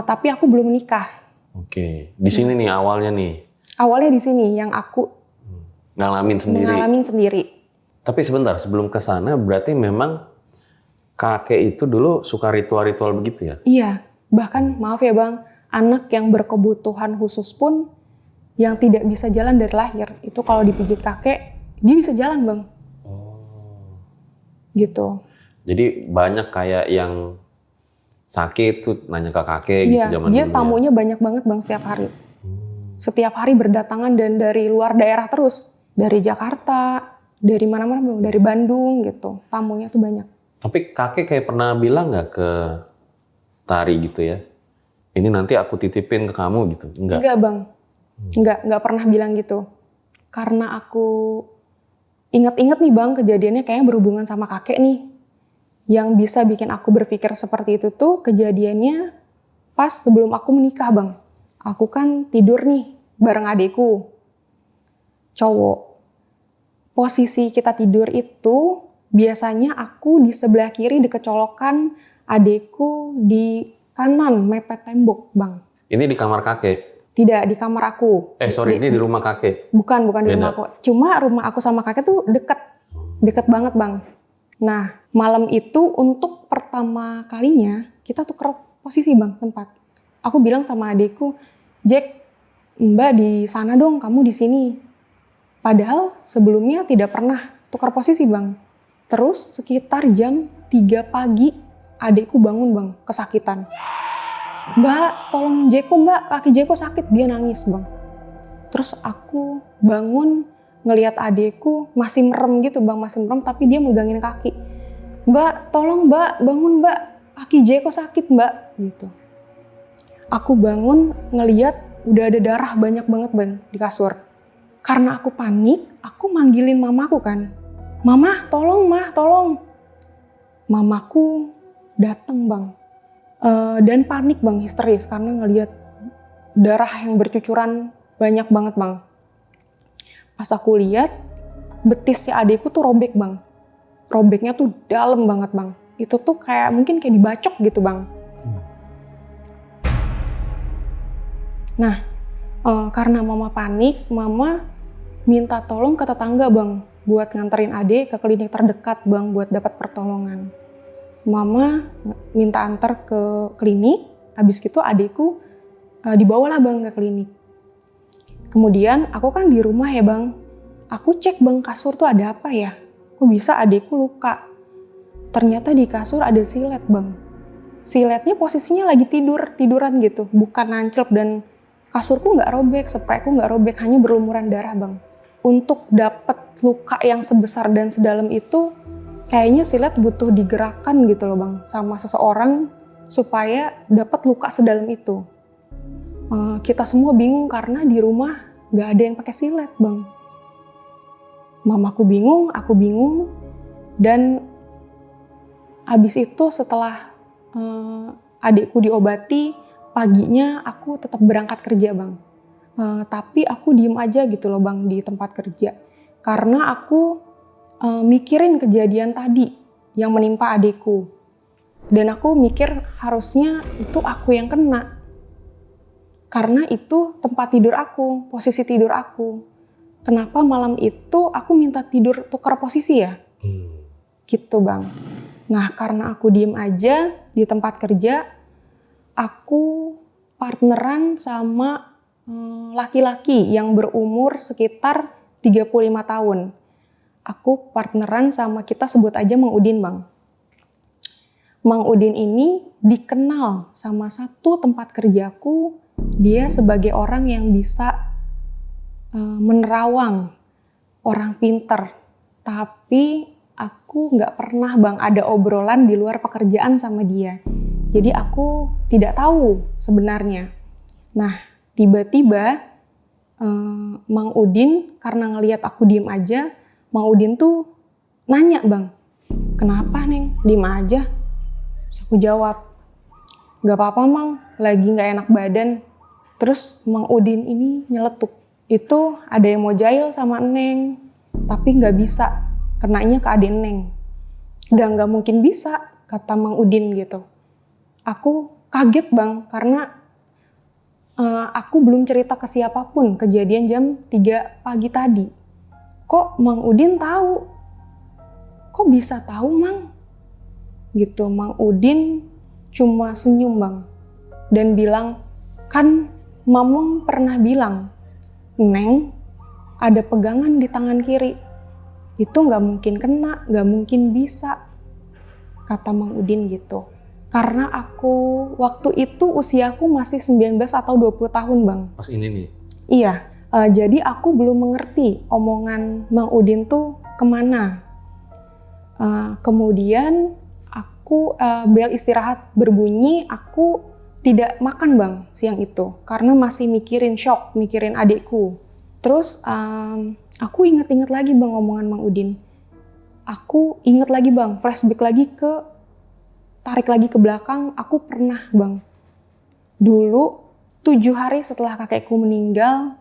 tapi aku belum menikah. Oke, di sini nih awalnya nih. Awalnya di sini yang aku ngalamin sendiri. Tapi sebentar, sebelum ke sana berarti memang kakek itu dulu suka ritual-ritual begitu ya? Iya, bahkan maaf ya Bang, anak yang berkebutuhan khusus pun yang tidak bisa jalan dari lahir, itu kalau dipijit kakek, dia bisa jalan Bang. Oh. Gitu. Jadi banyak kayak yang sakit tuh nanya ke kakek iya, gitu zaman dia dulu. Tamunya banyak banget Bang setiap hari. Setiap hari berdatangan dan dari luar daerah terus. Dari Jakarta, dari mana-mana Bang, dari Bandung gitu. Tamunya tuh banyak. Tapi kakek kayak pernah bilang nggak ke Tari gitu ya? Ini nanti aku titipin ke kamu gitu? Enggak Bang. Enggak pernah bilang gitu. Karena aku ingat-ingat nih Bang, kejadiannya kayaknya berhubungan sama kakek nih. Yang bisa bikin aku berpikir seperti itu tuh kejadiannya pas sebelum aku menikah Bang. Aku kan tidur nih bareng adekku, cowok. Posisi kita tidur itu biasanya aku di sebelah kiri deket colokan, adekku di kanan mepet tembok Bang. Ini di kamar kakek? Tidak, di kamar aku. Ini di rumah kakek? Bukan di rumah aku. Cuma rumah aku sama kakek tuh deket banget Bang. Nah, malam itu untuk pertama kalinya kita tuker posisi Bang, tempat. Aku bilang sama adekku, Jack, Mbak di sana dong, kamu di sini. Padahal sebelumnya tidak pernah tukar posisi Bang. Terus sekitar jam 3 pagi adikku bangun Bang, kesakitan. Mbak, tolongin Jeko Mbak, kaki Jeko sakit, dia nangis Bang. Terus aku bangun ngelihat adikku masih merem gitu Bang, masih merem tapi dia megangin kaki. Mbak, tolong Mbak, bangun Mbak, kaki Jeko sakit Mbak, gitu. Aku bangun ngelihat udah ada darah banyak banget Bang di kasur. Karena aku panik, aku manggilin mamaku kan. Mama, tolong Mah, tolong. Mamaku datang Bang. Dan panik Bang, histeris karena ngelihat darah yang bercucuran banyak banget Bang. Pas aku lihat, betis si adikku tuh robek Bang. Robeknya tuh dalam banget Bang. Itu tuh mungkin kayak dibacok gitu Bang. Nah, karena mama panik, mama minta tolong ke tetangga Bang buat nganterin adik ke klinik terdekat Bang buat dapat pertolongan. Mama minta antar ke klinik, habis gitu adikku dibawalah Bang ke klinik. Kemudian aku kan di rumah ya Bang, aku cek Bang kasur tuh ada apa ya, kok bisa adikku luka. Ternyata di kasur ada silet Bang. Siletnya posisinya lagi tiduran gitu, bukan nancep dan kasurku nggak robek, sprayku nggak robek, hanya berlumuran darah Bang. Untuk dapat luka yang sebesar dan sedalam itu, kayaknya silet butuh digerakkan gitu loh Bang, sama seseorang supaya dapat luka sedalam itu. Kita semua bingung karena di rumah nggak ada yang pakai silet Bang. Mamaku bingung, aku bingung, dan abis itu setelah adikku diobati, paginya aku tetap berangkat kerja Bang. Tapi aku diem aja gitu loh Bang di tempat kerja. Karena aku mikirin kejadian tadi yang menimpa adikku. Dan aku mikir harusnya itu aku yang kena. Karena itu tempat tidur aku, posisi tidur aku. Kenapa malam itu aku minta tidur tukar posisi ya? Gitu Bang. Nah karena aku diem aja di tempat kerja, aku partneran sama laki-laki yang berumur sekitar 35 tahun. Aku partneran sama, kita sebut aja Mang Udin Bang. Mang Udin ini dikenal sama satu tempat kerjaku, dia sebagai orang yang bisa menerawang, orang pinter. Tapi aku nggak pernah Bang ada obrolan di luar pekerjaan sama dia. Jadi aku tidak tahu sebenarnya. Nah, tiba-tiba Mang Udin karena ngelihat aku diem aja, Mang Udin tuh nanya Bang, kenapa Neng diem aja? Terus aku jawab, gak apa-apa Mang, lagi gak enak badan. Terus Mang Udin ini nyeletuk, itu ada yang mau jahil sama Neng, tapi gak bisa, kenanya ke adik Neng. Udah gak mungkin bisa, kata Mang Udin gitu. Aku kaget Bang, karena aku belum cerita ke siapapun kejadian jam 3 pagi tadi. Kok Mang Udin tahu? Kok bisa tahu Mang? Gitu, Mang Udin cuma senyum Bang. Dan bilang, kan Mamang pernah bilang, Neng ada pegangan di tangan kiri. Itu gak mungkin kena, gak mungkin bisa. Kata Mang Udin gitu. Karena aku waktu itu usiaku masih 19 atau 20 tahun Bang. Pas ini nih? Iya, jadi aku belum mengerti omongan Mang Udin tuh kemana. Kemudian aku bel istirahat berbunyi, aku tidak makan Bang siang itu. Karena masih mikirin shock, mikirin adikku. Terus aku inget-inget lagi Bang omongan Mang Udin. Aku inget lagi Bang, flashback lagi tarik lagi ke belakang, aku pernah Bang. Dulu 7 hari setelah kakekku meninggal,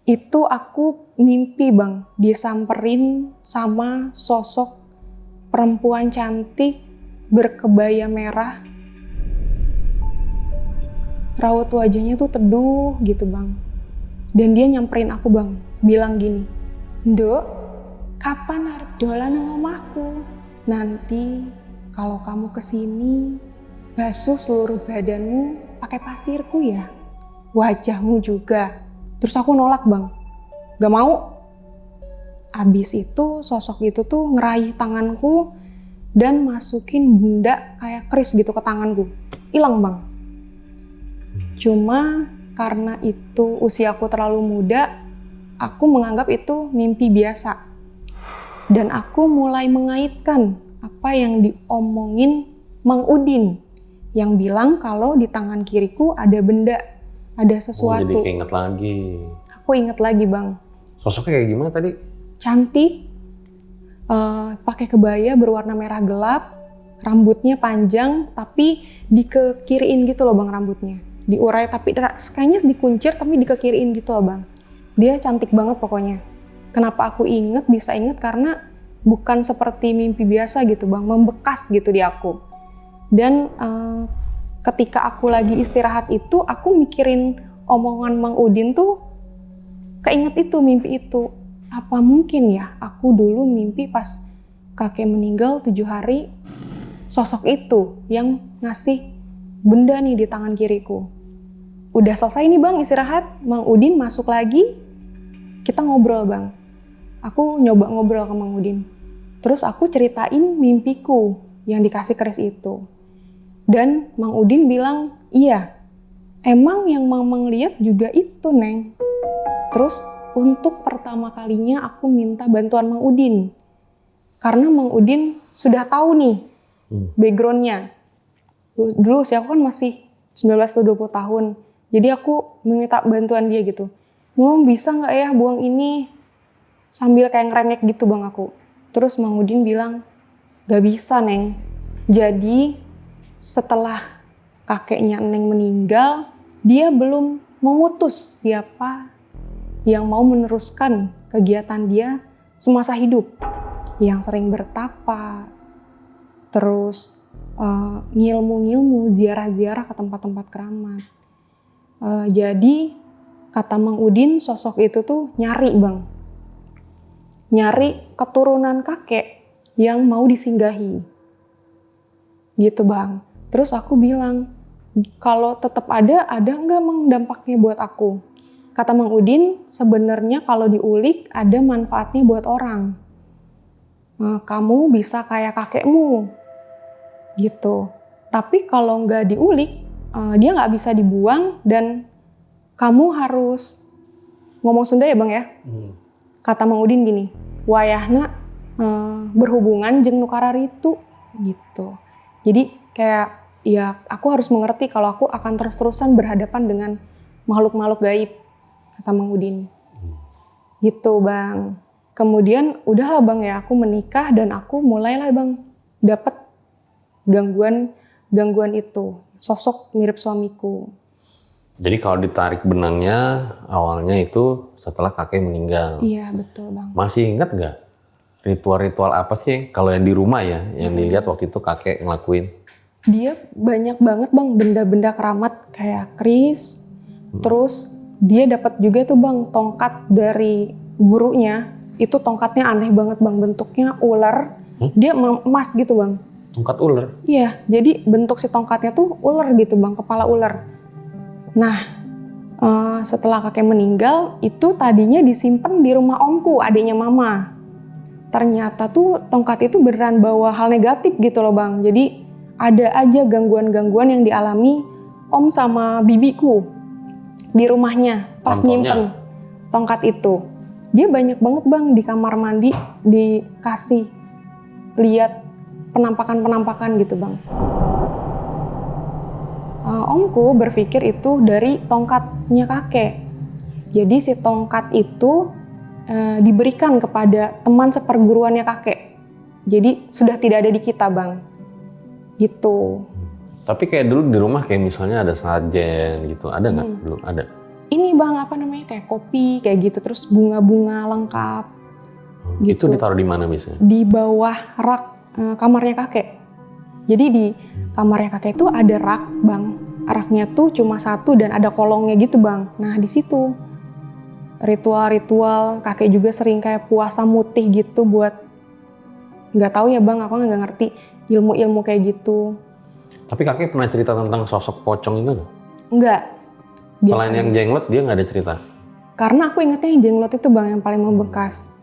itu aku mimpi Bang, disamperin sama sosok perempuan cantik berkebaya merah. Raut wajahnya tuh teduh gitu Bang. Dan dia nyamperin aku Bang, bilang gini, Nduk, kapan arep dolan nang omahku? Nanti kalau kamu kesini, basuh seluruh badanmu pakai pasirku ya. Wajahmu juga. Terus aku nolak Bang. gak mau. Abis itu sosok itu tuh ngeraih tanganku dan masukin benda kayak keris gitu ke tanganku. Hilang bang. Cuma karena itu usiaku terlalu muda, aku menganggap itu mimpi biasa. Dan aku mulai mengaitkan apa yang diomongin Mang Udin yang bilang kalau di tangan kiriku ada benda, ada sesuatu. Jadi keinget lagi. Aku inget lagi bang. Sosoknya kayak gimana tadi? Cantik, pakai kebaya berwarna merah gelap, rambutnya panjang tapi dikekiriin gitu loh bang rambutnya. Diurai tapi kayaknya dikuncir tapi dikekiriin gitu loh bang. Dia cantik banget pokoknya. Kenapa aku bisa inget karena bukan seperti mimpi biasa gitu bang, membekas gitu di aku. Dan ketika aku lagi istirahat itu, aku mikirin omongan Mang Udin tuh, keinget itu, mimpi itu. Apa mungkin ya aku dulu mimpi pas kakek meninggal 7 hari, sosok itu yang ngasih benda nih di tangan kiriku. Udah selesai nih bang istirahat, Mang Udin masuk lagi, kita ngobrol bang. Aku nyoba ngobrol ke Mang Udin. Terus aku ceritain mimpiku yang dikasih keris itu. Dan Mang Udin bilang, iya, emang yang Mamang lihat juga itu, Neng. Terus untuk pertama kalinya aku minta bantuan Mang Udin. Karena Mang Udin sudah tahu nih background-nya. Dulu sih aku kan masih 19-20 tahun. Jadi aku meminta bantuan dia gitu. Mau bisa nggak ya buang ini? Sambil kayak ngerengek gitu bang aku. Terus Mang Udin bilang, gak bisa Neng. Jadi setelah kakeknya Neng meninggal, dia belum mengutus siapa yang mau meneruskan kegiatan dia semasa hidup. Yang sering bertapa, terus ngilmu-ngilmu, ziarah-ziarah ke tempat-tempat keramat. Jadi kata Mang Udin, sosok itu tuh nyari bang. Nyari keturunan kakek yang mau disinggahi. Gitu bang. Terus aku bilang, kalau tetap ada nggak Mang dampaknya buat aku? Kata Mang Udin, sebenarnya kalau diulik ada manfaatnya buat orang. Kamu bisa kayak kakekmu. Gitu. Tapi kalau nggak diulik, dia nggak bisa dibuang dan kamu harus ngomong Sunda ya bang ya? Kata Mang Udin gini, wayahna berhubungan jeung nu kararitu gitu. Jadi kayak ya aku harus mengerti kalau aku akan terus-terusan berhadapan dengan makhluk-makhluk gaib, kata Mang Udin. Gitu bang. Kemudian udahlah bang ya, aku menikah dan aku mulailah bang dapat gangguan itu, sosok mirip suamiku. Jadi kalau ditarik benangnya, awalnya itu setelah kakek meninggal. Iya betul bang. Masih ingat nggak ritual-ritual apa sih kalau yang di rumah ya, yang dilihat waktu itu kakek ngelakuin? Dia banyak banget bang benda-benda keramat kayak keris. Terus dia dapat juga tuh bang tongkat dari gurunya. Itu tongkatnya aneh banget bang, bentuknya ular. Dia emas gitu bang. Tongkat ular? Iya, jadi bentuk si tongkatnya tuh ular gitu bang, kepala ular. Nah, setelah kakek meninggal, itu tadinya disimpan di rumah omku, adiknya mama. Ternyata tuh tongkat itu beneran bawa hal negatif gitu loh bang. Jadi ada aja gangguan-gangguan yang dialami om sama bibiku di rumahnya pas nyimpen tongkat itu. Dia banyak banget bang di kamar mandi dikasih lihat penampakan-penampakan gitu bang. Omku berpikir itu dari tongkatnya kakek. Jadi si tongkat itu diberikan kepada teman seperguruannya kakek. Jadi sudah tidak ada di kita bang. Gitu. Tapi kayak dulu di rumah kayak misalnya ada sajen gitu, ada nggak? Belum ada. Ini bang apa namanya kayak kopi kayak gitu, terus bunga-bunga lengkap. Gitu. Itu ditaruh di mana biasanya? Di bawah rak kamarnya kakek. Jadi di kamarnya kakek itu ada rak bang. Raknya tuh cuma satu dan ada kolongnya gitu bang. Nah di situ ritual-ritual kakek juga sering kayak puasa mutih gitu buat nggak tahu ya bang, aku nggak ngerti ilmu-ilmu kayak gitu. Tapi kakek pernah cerita tentang sosok pocong itu nggak? Enggak. Selain yang jenglot dia nggak ada cerita? Karena aku ingatnya yang jenglot itu bang yang paling membekas.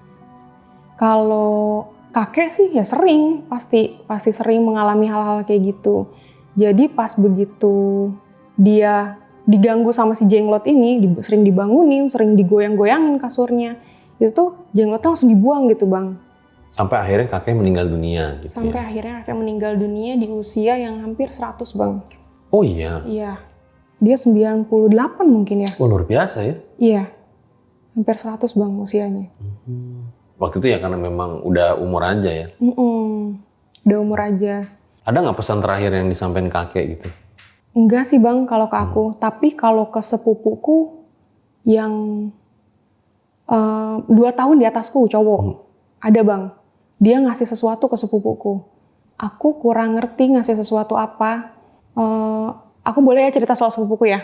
Kalau kakek sih ya sering, pasti sering mengalami hal-hal kayak gitu. Jadi pas begitu dia diganggu sama si jenglot ini, sering dibangunin, sering digoyang-goyangin kasurnya, itu tuh jenglotnya langsung dibuang gitu bang. Sampai akhirnya kakek meninggal dunia gitu Sampai ya? akhirnya kakek meninggal dunia di usia yang hampir 100 bang. Oh iya? Iya, dia 98 mungkin ya. Oh luar biasa ya? Iya, hampir 100 bang usianya. Waktu itu ya karena memang udah umur aja ya? Udah umur aja. Ada nggak pesan terakhir yang disampaikan kakek gitu? Enggak sih bang kalau ke aku, tapi kalau ke sepupuku yang 2 tahun di atasku cowok, ada bang. Dia ngasih sesuatu ke sepupuku. Aku kurang ngerti ngasih sesuatu apa. Aku boleh ya cerita soal sepupuku ya?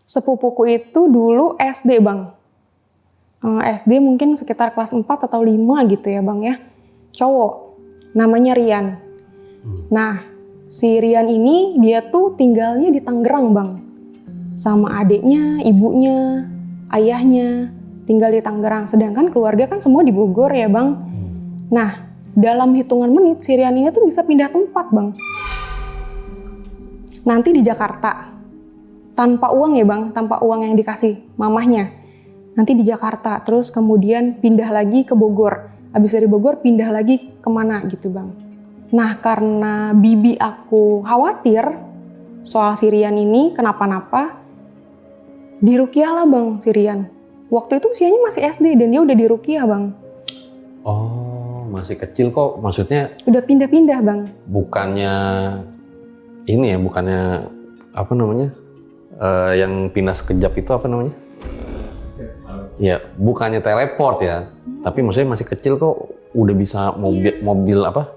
Sepupuku itu dulu SD bang. SD mungkin sekitar kelas 4 atau 5 gitu ya bang ya. Cowok, namanya Rian. Nah, si Rian ini dia tuh tinggalnya di Tangerang bang. Sama adiknya, ibunya, ayahnya tinggal di Tangerang. Sedangkan keluarga kan semua di Bogor ya bang. Nah, dalam hitungan menit si Rian ini tuh bisa pindah tempat bang. Nanti di Jakarta. Tanpa uang ya bang, tanpa uang yang dikasih mamahnya. Nanti di Jakarta, terus kemudian pindah lagi ke Bogor. Habis dari Bogor pindah lagi kemana gitu bang. Nah karena bibi aku khawatir soal si Rian ini kenapa-napa, dirukiah lah bang si Rian. Waktu itu usianya masih SD dan dia udah dirukiah bang. Oh masih kecil kok, maksudnya Udah pindah-pindah bang. bukannya ini ya, bukannya apa namanya, yang pindah sekejap itu apa namanya? Ya bukannya teleport ya, tapi maksudnya masih kecil kok udah bisa mobil apa?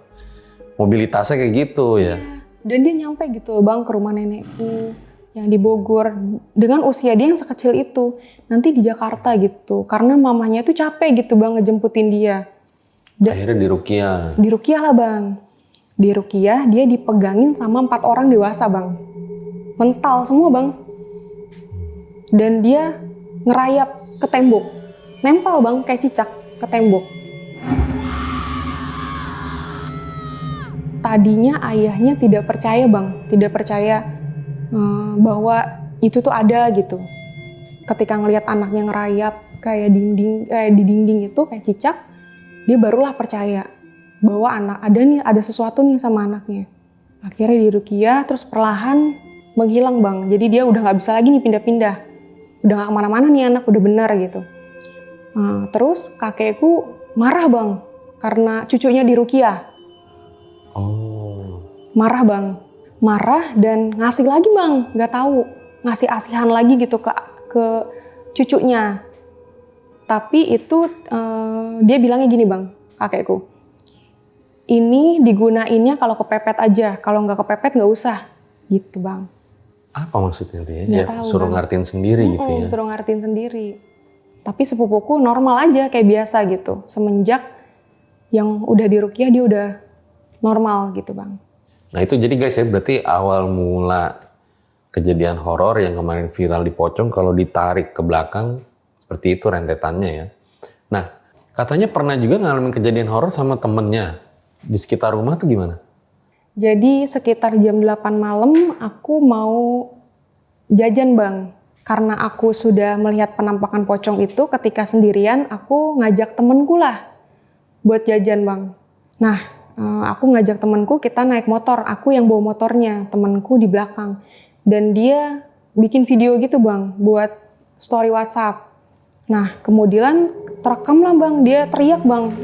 Mobilitasnya kayak gitu ya. Dan dia nyampe gitu loh bang ke rumah nenekku yang di Bogor dengan usia dia yang sekecil itu. Nanti di Jakarta gitu, karena mamanya tuh capek gitu bang ngejemputin dia. Akhirnya dirukiah. Dirukiah lah bang. Dirukiah dia dipegangin sama 4 orang dewasa bang. Mental semua bang. Dan dia ngerayap ke tembok. Nempel bang kayak cicak ke tembok. Tadinya ayahnya tidak percaya bang. Tidak percaya bahwa itu tuh ada gitu. Ketika ngelihat anaknya ngerayap kayak di dinding itu kayak cicak, dia barulah percaya bahwa ada sesuatu nih sama anaknya. Akhirnya dirukiah terus perlahan menghilang bang. Jadi dia udah nggak bisa lagi nih pindah-pindah. Udah gak kemana-mana nih anak, udah benar gitu. Terus kakekku marah bang, karena cucunya dirukiah. Oh. Marah bang, marah dan ngasih lagi bang, gak tahu ngasih asihan lagi gitu ke cucunya. Tapi itu dia bilangnya gini bang, kakekku. Ini digunainnya kalau kepepet aja, kalau nggak kepepet nggak usah, gitu bang. Apa maksudnya tuh ya? Nggak Ya tahu, suruh Bang. ngertiin sendiri gitu ya? Suruh ngertiin sendiri. Tapi sepupuku normal aja kayak biasa gitu. Semenjak yang udah dirukiah dia udah normal gitu bang. Nah itu jadi guys ya, berarti awal mula kejadian horor yang kemarin viral di Pocong kalau ditarik ke belakang seperti itu rentetannya ya. Nah katanya pernah juga ngalamin kejadian horor sama temennya di sekitar rumah tuh gimana? Jadi sekitar jam 8 malam aku mau jajan bang. Karena aku sudah melihat penampakan pocong itu ketika sendirian, aku ngajak temenku lah buat jajan bang. Nah aku ngajak temenku, kita naik motor, aku yang bawa motornya, temenku di belakang. Dan dia bikin video gitu bang, buat story WhatsApp. Nah kemudian terekam lah bang, dia teriak bang.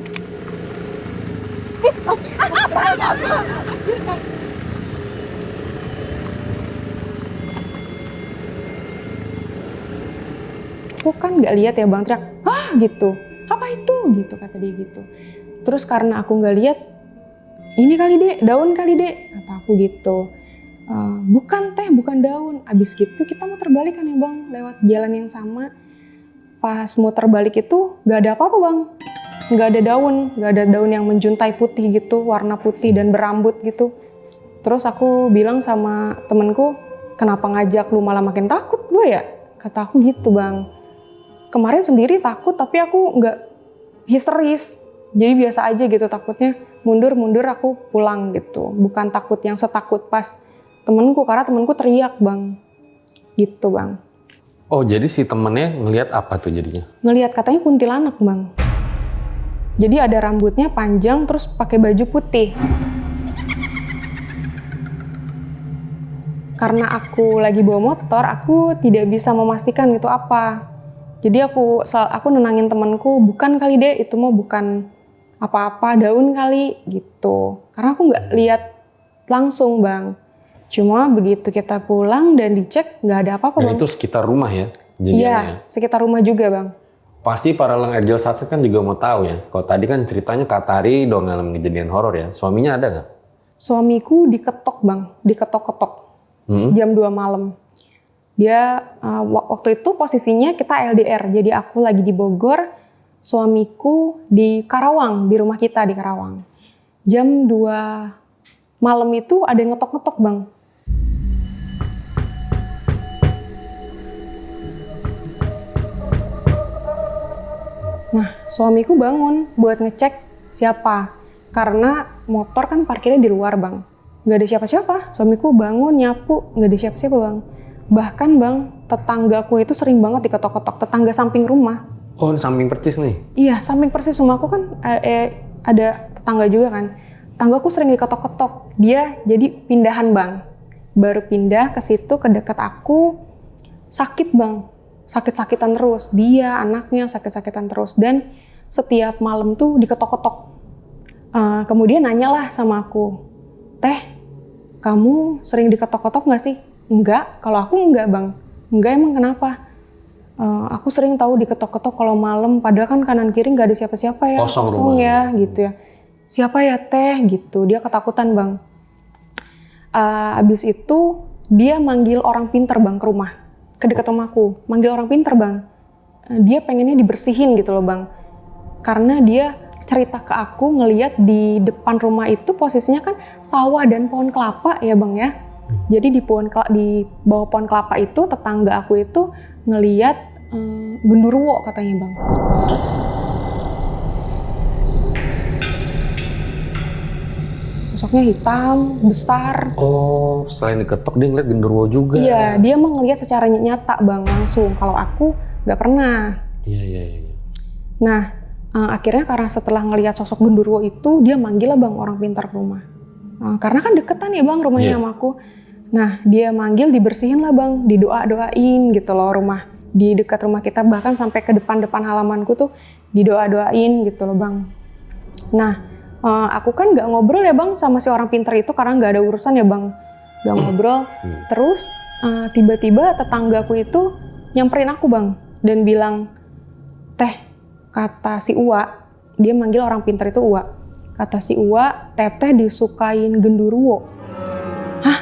Aku kan nggak lihat ya bang, teriak, gitu, apa itu gitu kata dia gitu. Terus karena aku nggak lihat, ini kali dek, daun kali dek, kata aku gitu. Bukan teh, bukan daun. Abis gitu kita muter balik kan ya bang, lewat jalan yang sama. Pas muter balik itu nggak ada apa-apa bang, nggak ada daun yang menjuntai putih gitu, warna putih dan berambut gitu. Terus aku bilang sama temenku, kenapa ngajak lu malah makin takut gue ya? Kata aku gitu bang. kemarin sendiri takut tapi aku nggak histeris. Jadi biasa aja gitu takutnya. Mundur aku pulang gitu. Bukan takut yang setakut pas temenku, karena temenku teriak bang. Gitu bang. Oh jadi si temennya ngelihat apa tuh jadinya? Ngelihat katanya kuntilanak bang. Jadi ada rambutnya panjang terus pakai baju putih. Karena aku lagi bawa motor, aku tidak bisa memastikan itu apa. Jadi aku nenangin temanku, bukan kali deh, itu mah bukan apa-apa, daun kali gitu. Karena aku nggak lihat langsung bang. Cuma begitu kita pulang dan dicek nggak ada apa-apa Dan bang. itu sekitar rumah ya? Iya, sekitar rumah juga bang. Pasti para Lang Erjel Satu kan juga mau tahu ya. Kalau tadi kan ceritanya Kak Tari dong ngalamin kejadian horor ya. Suaminya ada nggak? Suamiku diketok bang, diketok-ketok. Jam 2 malam. Dia waktu itu posisinya kita LDR, jadi aku lagi di Bogor, suamiku di Karawang, di rumah kita di Karawang. Jam 2 malam itu ada yang ngetok-ngetok bang. Nah, suamiku bangun buat ngecek siapa, karena motor kan parkirnya di luar bang. Gak ada siapa-siapa, suamiku bangun nyapu, gak ada siapa-siapa bang. Bahkan bang, tetanggaku itu sering banget diketok-ketok, tetangga samping rumah. Oh, di samping persis nih? Iya, samping persis rumahku kan ada tetangga juga kan. Tetanggaku sering diketok-ketok, dia jadi pindahan bang. Baru pindah ke situ, ke dekat aku, sakit bang. Sakit-sakitan terus, dia, anaknya sakit-sakitan terus. Dan setiap malam tuh diketok-ketok. Kemudian nanyalah sama aku, Teh, kamu sering diketok-ketok nggak sih? Enggak, kalau aku enggak bang. Enggak, emang kenapa? Aku sering tahu diketok-ketok kalau malam, padahal kan kanan kiri nggak ada siapa-siapa ya. Kosong ya, gitu ya. Siapa ya teh? Gitu, dia ketakutan bang. Abis itu dia manggil orang pinter bang ke rumah, ke dekat rumahku. Manggil orang pinter bang. Dia pengennya dibersihin gitu loh bang. Karena dia cerita ke aku ngelihat di depan rumah itu posisinya kan sawah dan pohon kelapa ya bang ya. Jadi di bawah pohon kelapa itu tetangga aku itu ngelihat genderuwo katanya bang. Sosoknya hitam, besar. Oh, selain diketok dia ngeliat genderuwo juga. Iya, dia mau ngelihat secara nyata bang langsung. Kalau aku nggak pernah. Iya. Nah, akhirnya karena setelah ngelihat sosok genderuwo itu, dia manggil lah bang orang pintar ke rumah. Karena kan deketan ya bang rumahnya sama aku. Nah, dia manggil, dibersihin lah bang, didoa-doain gitu loh rumah. Di dekat rumah kita, bahkan sampai ke depan-depan halamanku tuh didoa-doain gitu loh bang. Nah, aku kan nggak ngobrol ya bang sama si orang pintar itu karena nggak ada urusan ya bang. Nggak ngobrol. Terus tiba-tiba tetanggaku itu nyamperin aku bang. Dan bilang, Teh, kata si Uwa, dia manggil orang pintar itu Uwa. Kata si Uwa, Teteh disukain genderuwo. Hah?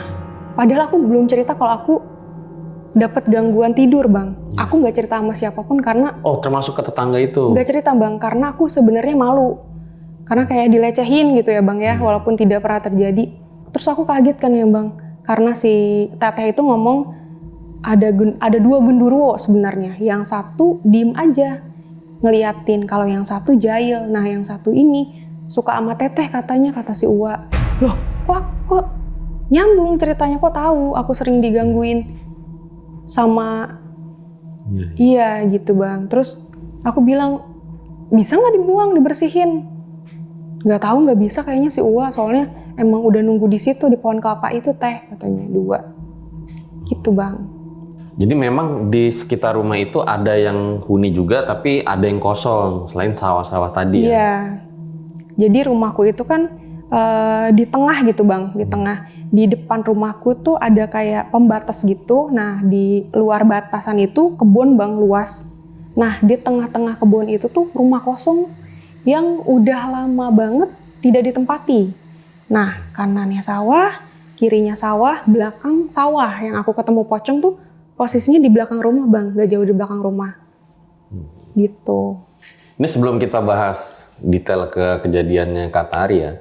Padahal aku belum cerita kalau aku dapat gangguan tidur bang. Aku nggak cerita sama siapapun karena. Oh, termasuk ke tetangga itu? Nggak cerita bang, karena aku sebenarnya malu. Karena kayak dilecehin gitu ya bang ya, walaupun tidak pernah terjadi. Terus aku kaget kan ya bang, karena si Teteh itu ngomong ada 2 genderuwo sebenarnya. Yang satu diem aja ngeliatin, kalau yang satu jahil. Nah yang satu ini suka sama Teteh katanya, kata si Uwa. Loh kok nyambung ceritanya, kok tahu aku sering digangguin sama iya gitu bang. Terus aku bilang, bisa nggak dibuang, dibersihin? Nggak tahu, nggak bisa kayaknya si Uwa, soalnya emang udah nunggu di situ di pohon kelapa itu Teh, katanya 2 gitu bang. Jadi memang di sekitar rumah itu ada yang huni juga, tapi ada yang kosong selain sawah-sawah tadi ya? Iya, jadi rumahku itu kan di tengah gitu bang, di tengah. Di depan rumahku tuh ada kayak pembatas gitu. Nah di luar batasan itu kebun bang, luas. Nah di tengah-tengah kebun itu tuh rumah kosong yang udah lama banget tidak ditempati. Nah kanannya sawah, kirinya sawah, belakang sawah. Yang aku ketemu pocong tuh posisinya di belakang rumah bang, gak jauh di belakang rumah. Gitu. Ini sebelum kita bahas detail ke kejadiannya Kak Tari ya,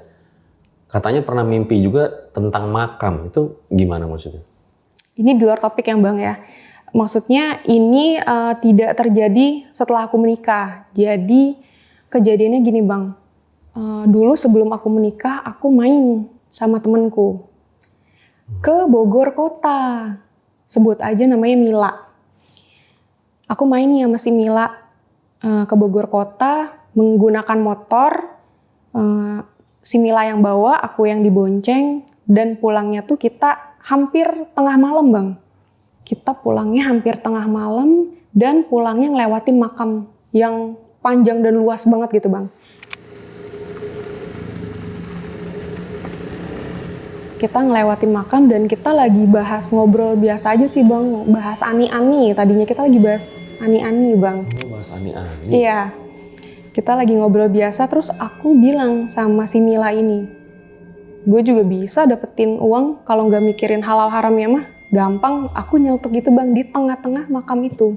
katanya pernah mimpi juga tentang makam. Itu gimana maksudnya? Ini di luar topik yang bang ya. Maksudnya ini tidak terjadi setelah aku menikah. Jadi kejadiannya gini Bang. Dulu sebelum aku menikah, aku main sama temanku ke Bogor kota. Sebut aja namanya Mila. Aku main nih sama si Mila ke Bogor kota menggunakan motor. Si Mila yang bawa, aku yang dibonceng. Dan pulangnya tuh kita hampir tengah malam Bang. Kita pulangnya hampir tengah malam dan pulangnya ngelewatin makam yang panjang dan luas banget gitu Bang. Kita ngelewatin makam dan kita lagi bahas ngobrol biasa aja sih Bang. Bahas ani-ani, tadinya kita lagi bahas ani-ani Bang. Oh, bahas ani-ani. Iya, kita lagi ngobrol biasa terus aku bilang sama si Mila ini, gue juga bisa dapetin uang kalau nggak mikirin halal haramnya mah. Gampang, aku nyeletuk gitu Bang di tengah-tengah makam itu.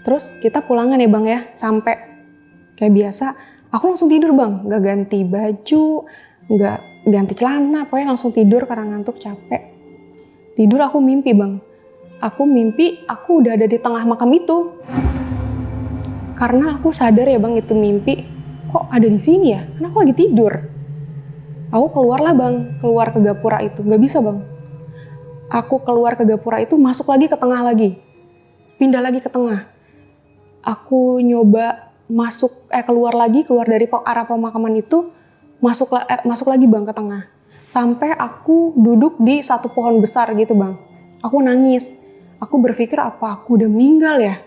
Terus kita pulangan ya Bang ya, sampai kayak biasa. Aku langsung tidur Bang, nggak ganti baju, nggak ganti celana, pokoknya langsung tidur karena ngantuk capek. Tidur aku mimpi Bang. Aku mimpi aku udah ada di tengah makam itu. Karena aku sadar ya Bang itu mimpi, kok ada di sini ya? Karena aku lagi tidur. Aku keluarlah Bang, keluar ke gapura itu, nggak bisa Bang. Aku keluar ke gapura itu, masuk lagi ke tengah lagi. Pindah lagi ke tengah. Aku nyoba keluar lagi, keluar dari arah pemakaman itu, masuk lagi Bang ke tengah. Sampai aku duduk di satu pohon besar gitu Bang. Aku nangis. Aku berpikir apa aku udah meninggal ya?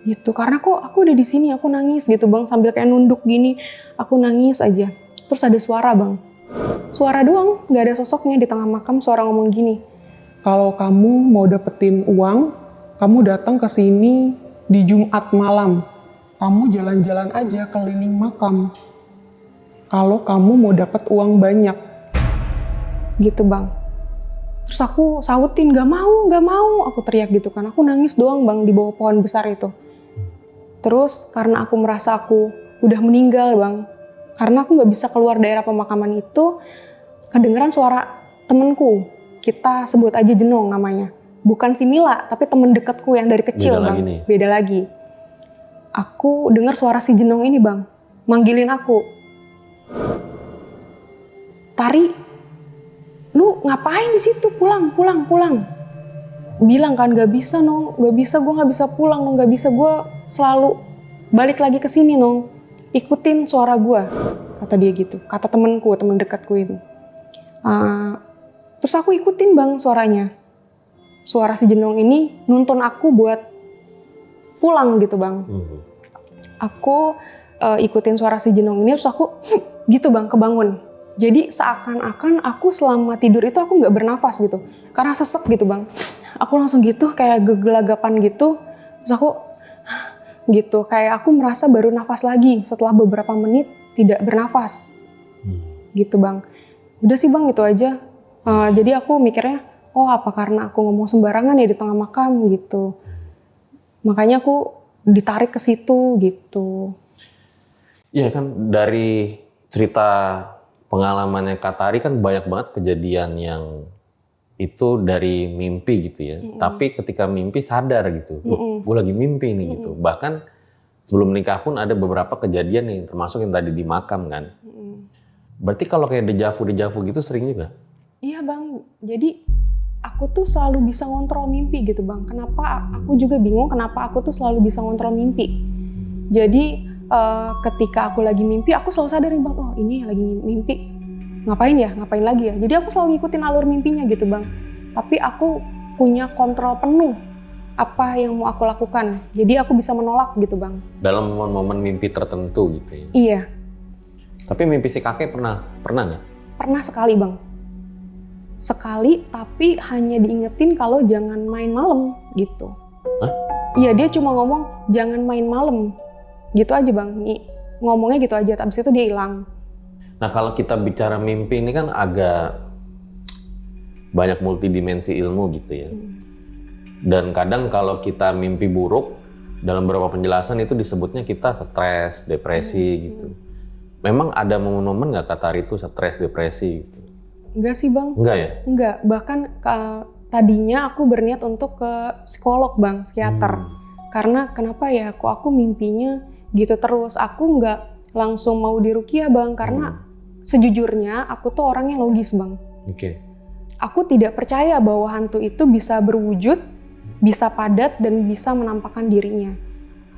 Gitu. Karena kok aku udah di sini, aku nangis gitu Bang. Sambil kayak nunduk gini, aku nangis aja. Terus ada suara Bang. Suara doang, nggak ada sosoknya di tengah makam. Suara ngomong gini, kalau kamu mau dapetin uang, kamu datang ke sini di Jumat malam. Kamu jalan-jalan aja keliling makam. Kalau kamu mau dapet uang banyak. Gitu Bang. Terus aku sautin, gak mau. Aku teriak gitu kan. Aku nangis doang Bang di bawah pohon besar itu. Terus karena aku merasa aku udah meninggal Bang. Karena aku gak bisa keluar daerah pemakaman itu, kedengeran suara temenku. Kita sebut aja Jenong namanya. Bukan si Mila, tapi temen dekatku yang dari kecil Bang. Beda lagi. Aku dengar suara si Jenong ini Bang. Manggilin aku. Tari, lu ngapain di situ? Pulang. Bilang kan gak bisa Nong, gue gak bisa pulang Nong, gak bisa, gue selalu balik lagi ke sini Nong. Ikutin suara gue, kata dia gitu. Kata temen dekatku itu. Terus aku ikutin Bang suaranya. Suara si Jenong ini nuntun aku buat pulang gitu Bang. Aku ikutin suara si Jenong ini terus aku gitu Bang kebangun. Jadi seakan-akan aku selama tidur itu aku nggak bernafas gitu. Karena sesek gitu Bang. Aku langsung gitu kayak gegelagapan gitu. Terus aku gitu kayak aku merasa baru nafas lagi setelah beberapa menit tidak bernafas. Gitu Bang. Udah sih Bang itu aja. Jadi aku mikirnya, oh apa karena aku ngomong sembarangan ya di tengah makam gitu. Makanya aku ditarik ke situ gitu. Iya kan dari cerita pengalamannya Kak Tari kan banyak banget kejadian yang itu dari mimpi gitu ya. Tapi ketika mimpi sadar gitu, gue lagi mimpi nih gitu. Bahkan sebelum menikah pun ada beberapa kejadian nih termasuk yang tadi di makam kan. Berarti kalau kayak dejavu gitu sering juga? Iya Bang, jadi aku tuh selalu bisa ngontrol mimpi gitu Bang. Kenapa aku juga bingung kenapa aku tuh selalu bisa ngontrol mimpi. Jadi ketika aku lagi mimpi, aku selalu sadar nih Bang, oh ini lagi mimpi. Ngapain lagi ya. Jadi aku selalu ngikutin alur mimpinya gitu Bang. Tapi aku punya kontrol penuh apa yang mau aku lakukan. Jadi aku bisa menolak gitu Bang. Dalam momen-momen mimpi tertentu gitu ya? Iya. Tapi mimpi si kakek pernah nggak? Pernah sekali Bang. Sekali, tapi hanya diingetin kalau jangan main malam gitu. Hah? Iya, dia cuma ngomong jangan main malam. Gitu aja Bang. Ngomongnya gitu aja, abis itu dia hilang. Nah kalau kita bicara mimpi ini kan agak banyak multidimensi ilmu gitu ya. Dan kadang kalau kita mimpi buruk, dalam beberapa penjelasan itu disebutnya kita stres, depresi gitu. Memang ada momen-momen nggak Kak Tari itu stres, depresi gitu? Enggak sih Bang. Enggak ya? Enggak, bahkan tadinya aku berniat untuk ke psikolog Bang, psikiater. Karena kenapa ya, kok aku mimpinya gitu terus. Aku nggak langsung mau diruqyah Bang, karena sejujurnya aku tuh orangnya logis Bang. Oke. Aku tidak percaya bahwa hantu itu bisa berwujud, bisa padat, dan bisa menampakkan dirinya.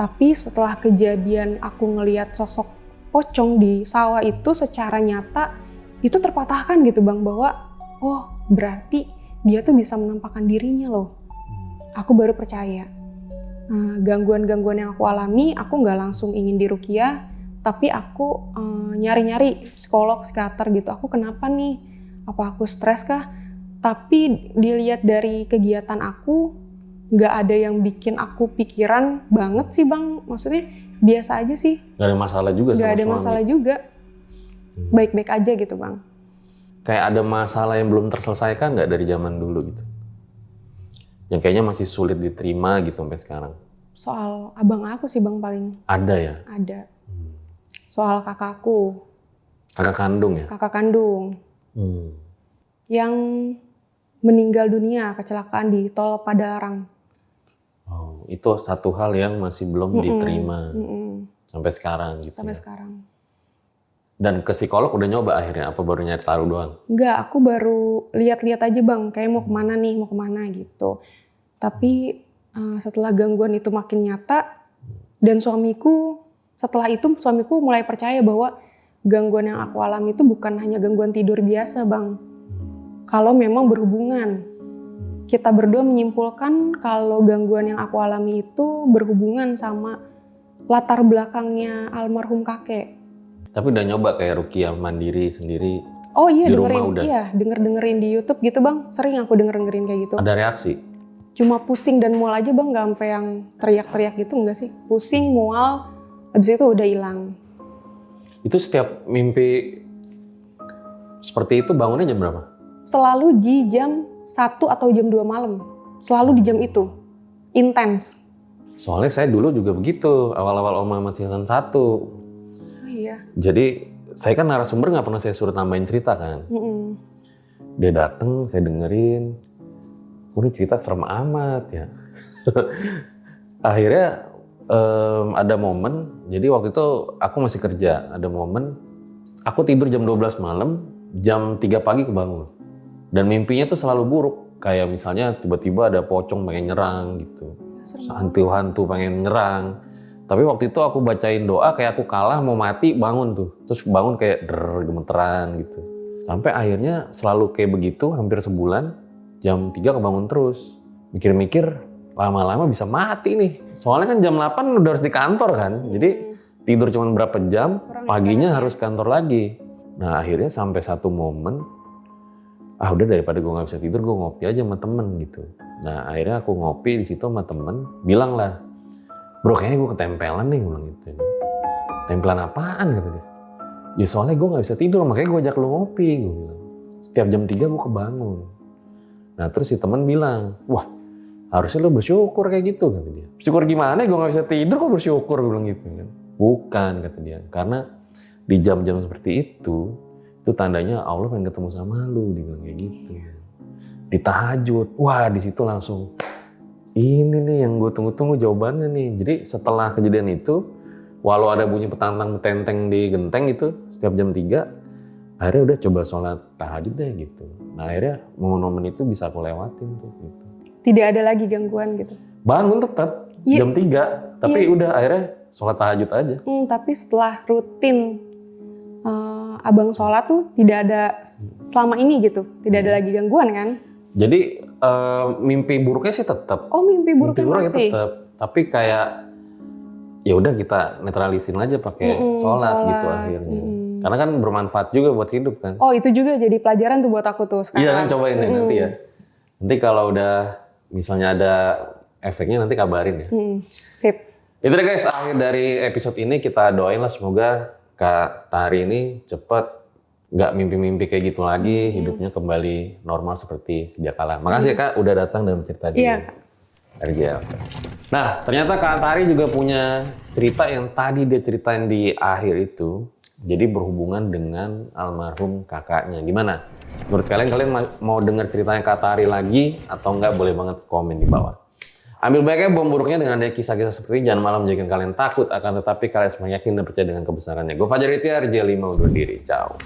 Tapi setelah kejadian aku ngelihat sosok pocong di sawah itu secara nyata, itu terpatahkan gitu Bang, bahwa oh berarti dia tuh bisa menampakkan dirinya loh. Aku baru percaya. Gangguan-gangguan yang aku alami, aku nggak langsung ingin diruqyah, tapi aku nyari-nyari psikolog, psikiater gitu. Aku kenapa nih? Apa aku stres kah? Tapi dilihat dari kegiatan aku, nggak ada yang bikin aku pikiran banget sih Bang. Maksudnya biasa aja sih. Gak ada masalah juga sama Nggak ada suami? masalah juga. Baik-baik aja gitu Bang. Kayak ada masalah yang belum terselesaikan nggak dari zaman dulu gitu? Yang kayaknya masih sulit diterima gitu sampai sekarang? Soal abang aku sih Bang paling Ada ya? ada. Soal kakakku, Kakak kandung ya? kakak kandung. Yang meninggal dunia kecelakaan di tol Padalarang. Oh, itu satu hal yang masih belum diterima sampai sekarang gitu. Sampai ya? sekarang. Dan ke psikolog udah nyoba akhirnya? Apa baru nyari tahu doang? Enggak, aku baru lihat-lihat aja Bang, kayak mau kemana nih, mau kemana gitu. Tapi setelah gangguan itu makin nyata, dan setelah itu suamiku mulai percaya bahwa gangguan yang aku alami itu bukan hanya gangguan tidur biasa Bang. Kalau memang berhubungan, kita berdua menyimpulkan kalau gangguan yang aku alami itu berhubungan sama latar belakangnya almarhum kakek. Tapi udah nyoba kayak ruqyah mandiri sendiri? Oh iya, Di rumah udah? denger-dengerin di YouTube gitu Bang. Sering aku denger-dengerin kayak gitu. Ada reaksi? Cuma pusing dan mual aja Bang, nggak sampai yang teriak-teriak gitu, enggak sih. Pusing, mual, habis itu udah hilang. Itu setiap mimpi seperti itu bangunnya jam berapa? Selalu di jam 1 atau jam 2 malam. Selalu di jam itu. Intens. Soalnya saya dulu juga begitu, awal-awal Om Mamat season 1. Oh iya. Jadi saya kan narasumber nggak pernah saya suruh tambahin cerita kan. Dia dateng, saya dengerin. Ini cerita serem amat ya. Akhirnya ada momen, jadi waktu itu aku masih kerja. Ada momen, aku tidur jam 12 malam, jam 3 pagi kebangun. Dan mimpinya tuh selalu buruk. Kayak misalnya tiba-tiba ada pocong pengen nyerang gitu. Hantu-hantu pengen nyerang. Tapi waktu itu aku bacain doa kayak aku kalah mau mati bangun tuh. Terus bangun kayak gemeteran gitu. Sampai akhirnya selalu kayak begitu hampir sebulan. Jam 3 kebangun terus. Mikir-mikir lama-lama bisa mati nih. Soalnya kan jam 8 udah harus di kantor kan. Jadi tidur cuma berapa jam, paginya harus kantor lagi. Nah akhirnya sampai satu momen, udah daripada gue gak bisa tidur, gue ngopi aja sama temen gitu. Nah akhirnya aku ngopi di situ sama temen, bilang lah, bro kayaknya gue ketempelan nih, gue bilang gitu. Tempelan apaan kata dia. Ya soalnya gue gak bisa tidur, makanya gue ajak lu ngopi, gue bilang. Setiap jam 3 gue kebangun. Nah terus si temen bilang, wah harusnya lu bersyukur kayak gitu kata dia. Bersyukur gimana, gue gak bisa tidur kok bersyukur, gue bilang gitu kan. Bukan kata dia, karena di jam-jam seperti itu tandanya Allah pengen ketemu sama lu, dia bilang kayak gitu. Di tahajud, wah di situ langsung ini nih yang gue tunggu-tunggu jawabannya nih. Jadi setelah kejadian itu, walau ada bunyi petantang petenteng di genteng itu setiap jam 3, akhirnya udah coba sholat tahajud deh gitu. Nah akhirnya momen-momen itu bisa aku lewatin tuh gitu. Tidak ada lagi gangguan gitu. Bangun tetap jam 3, tapi udah akhirnya sholat tahajud aja. Tapi setelah rutin abang sholat tuh tidak ada selama ini gitu, tidak ada lagi gangguan kan? Jadi mimpi buruknya sih tetap. Oh mimpi buruknya masih. Tetap, tapi kayak ya udah kita netralisin aja pakai sholat gitu akhirnya. Karena kan bermanfaat juga buat hidup kan. Oh itu juga jadi pelajaran tuh buat aku tuh sekarang. Iya kan cobain deh nanti ya. Nanti kalau udah misalnya ada efeknya nanti kabarin ya. Sip. Itu deh guys, akhir dari episode ini kita doain lah semoga Kak Tari ini cepet nggak mimpi-mimpi kayak gitu lagi, hidupnya kembali normal seperti sedia kala. Makasih ya Kak udah datang dan cerita di RJL. Nah ternyata Kak Tari juga punya cerita yang tadi dia ceritain di akhir itu. Jadi berhubungan dengan almarhum kakaknya. Gimana? Menurut kalian mau dengar ceritanya Kak Tari lagi atau enggak? Boleh banget komen di bawah. Ambil baiknya, buang buruknya dengan adanya kisah-kisah seperti ini. Jangan malah menjadikan kalian takut, akan tetapi kalian semakin yakin dan percaya dengan kebesarannya. Gue Fajar Itiar, J5 undur diri. Ciao.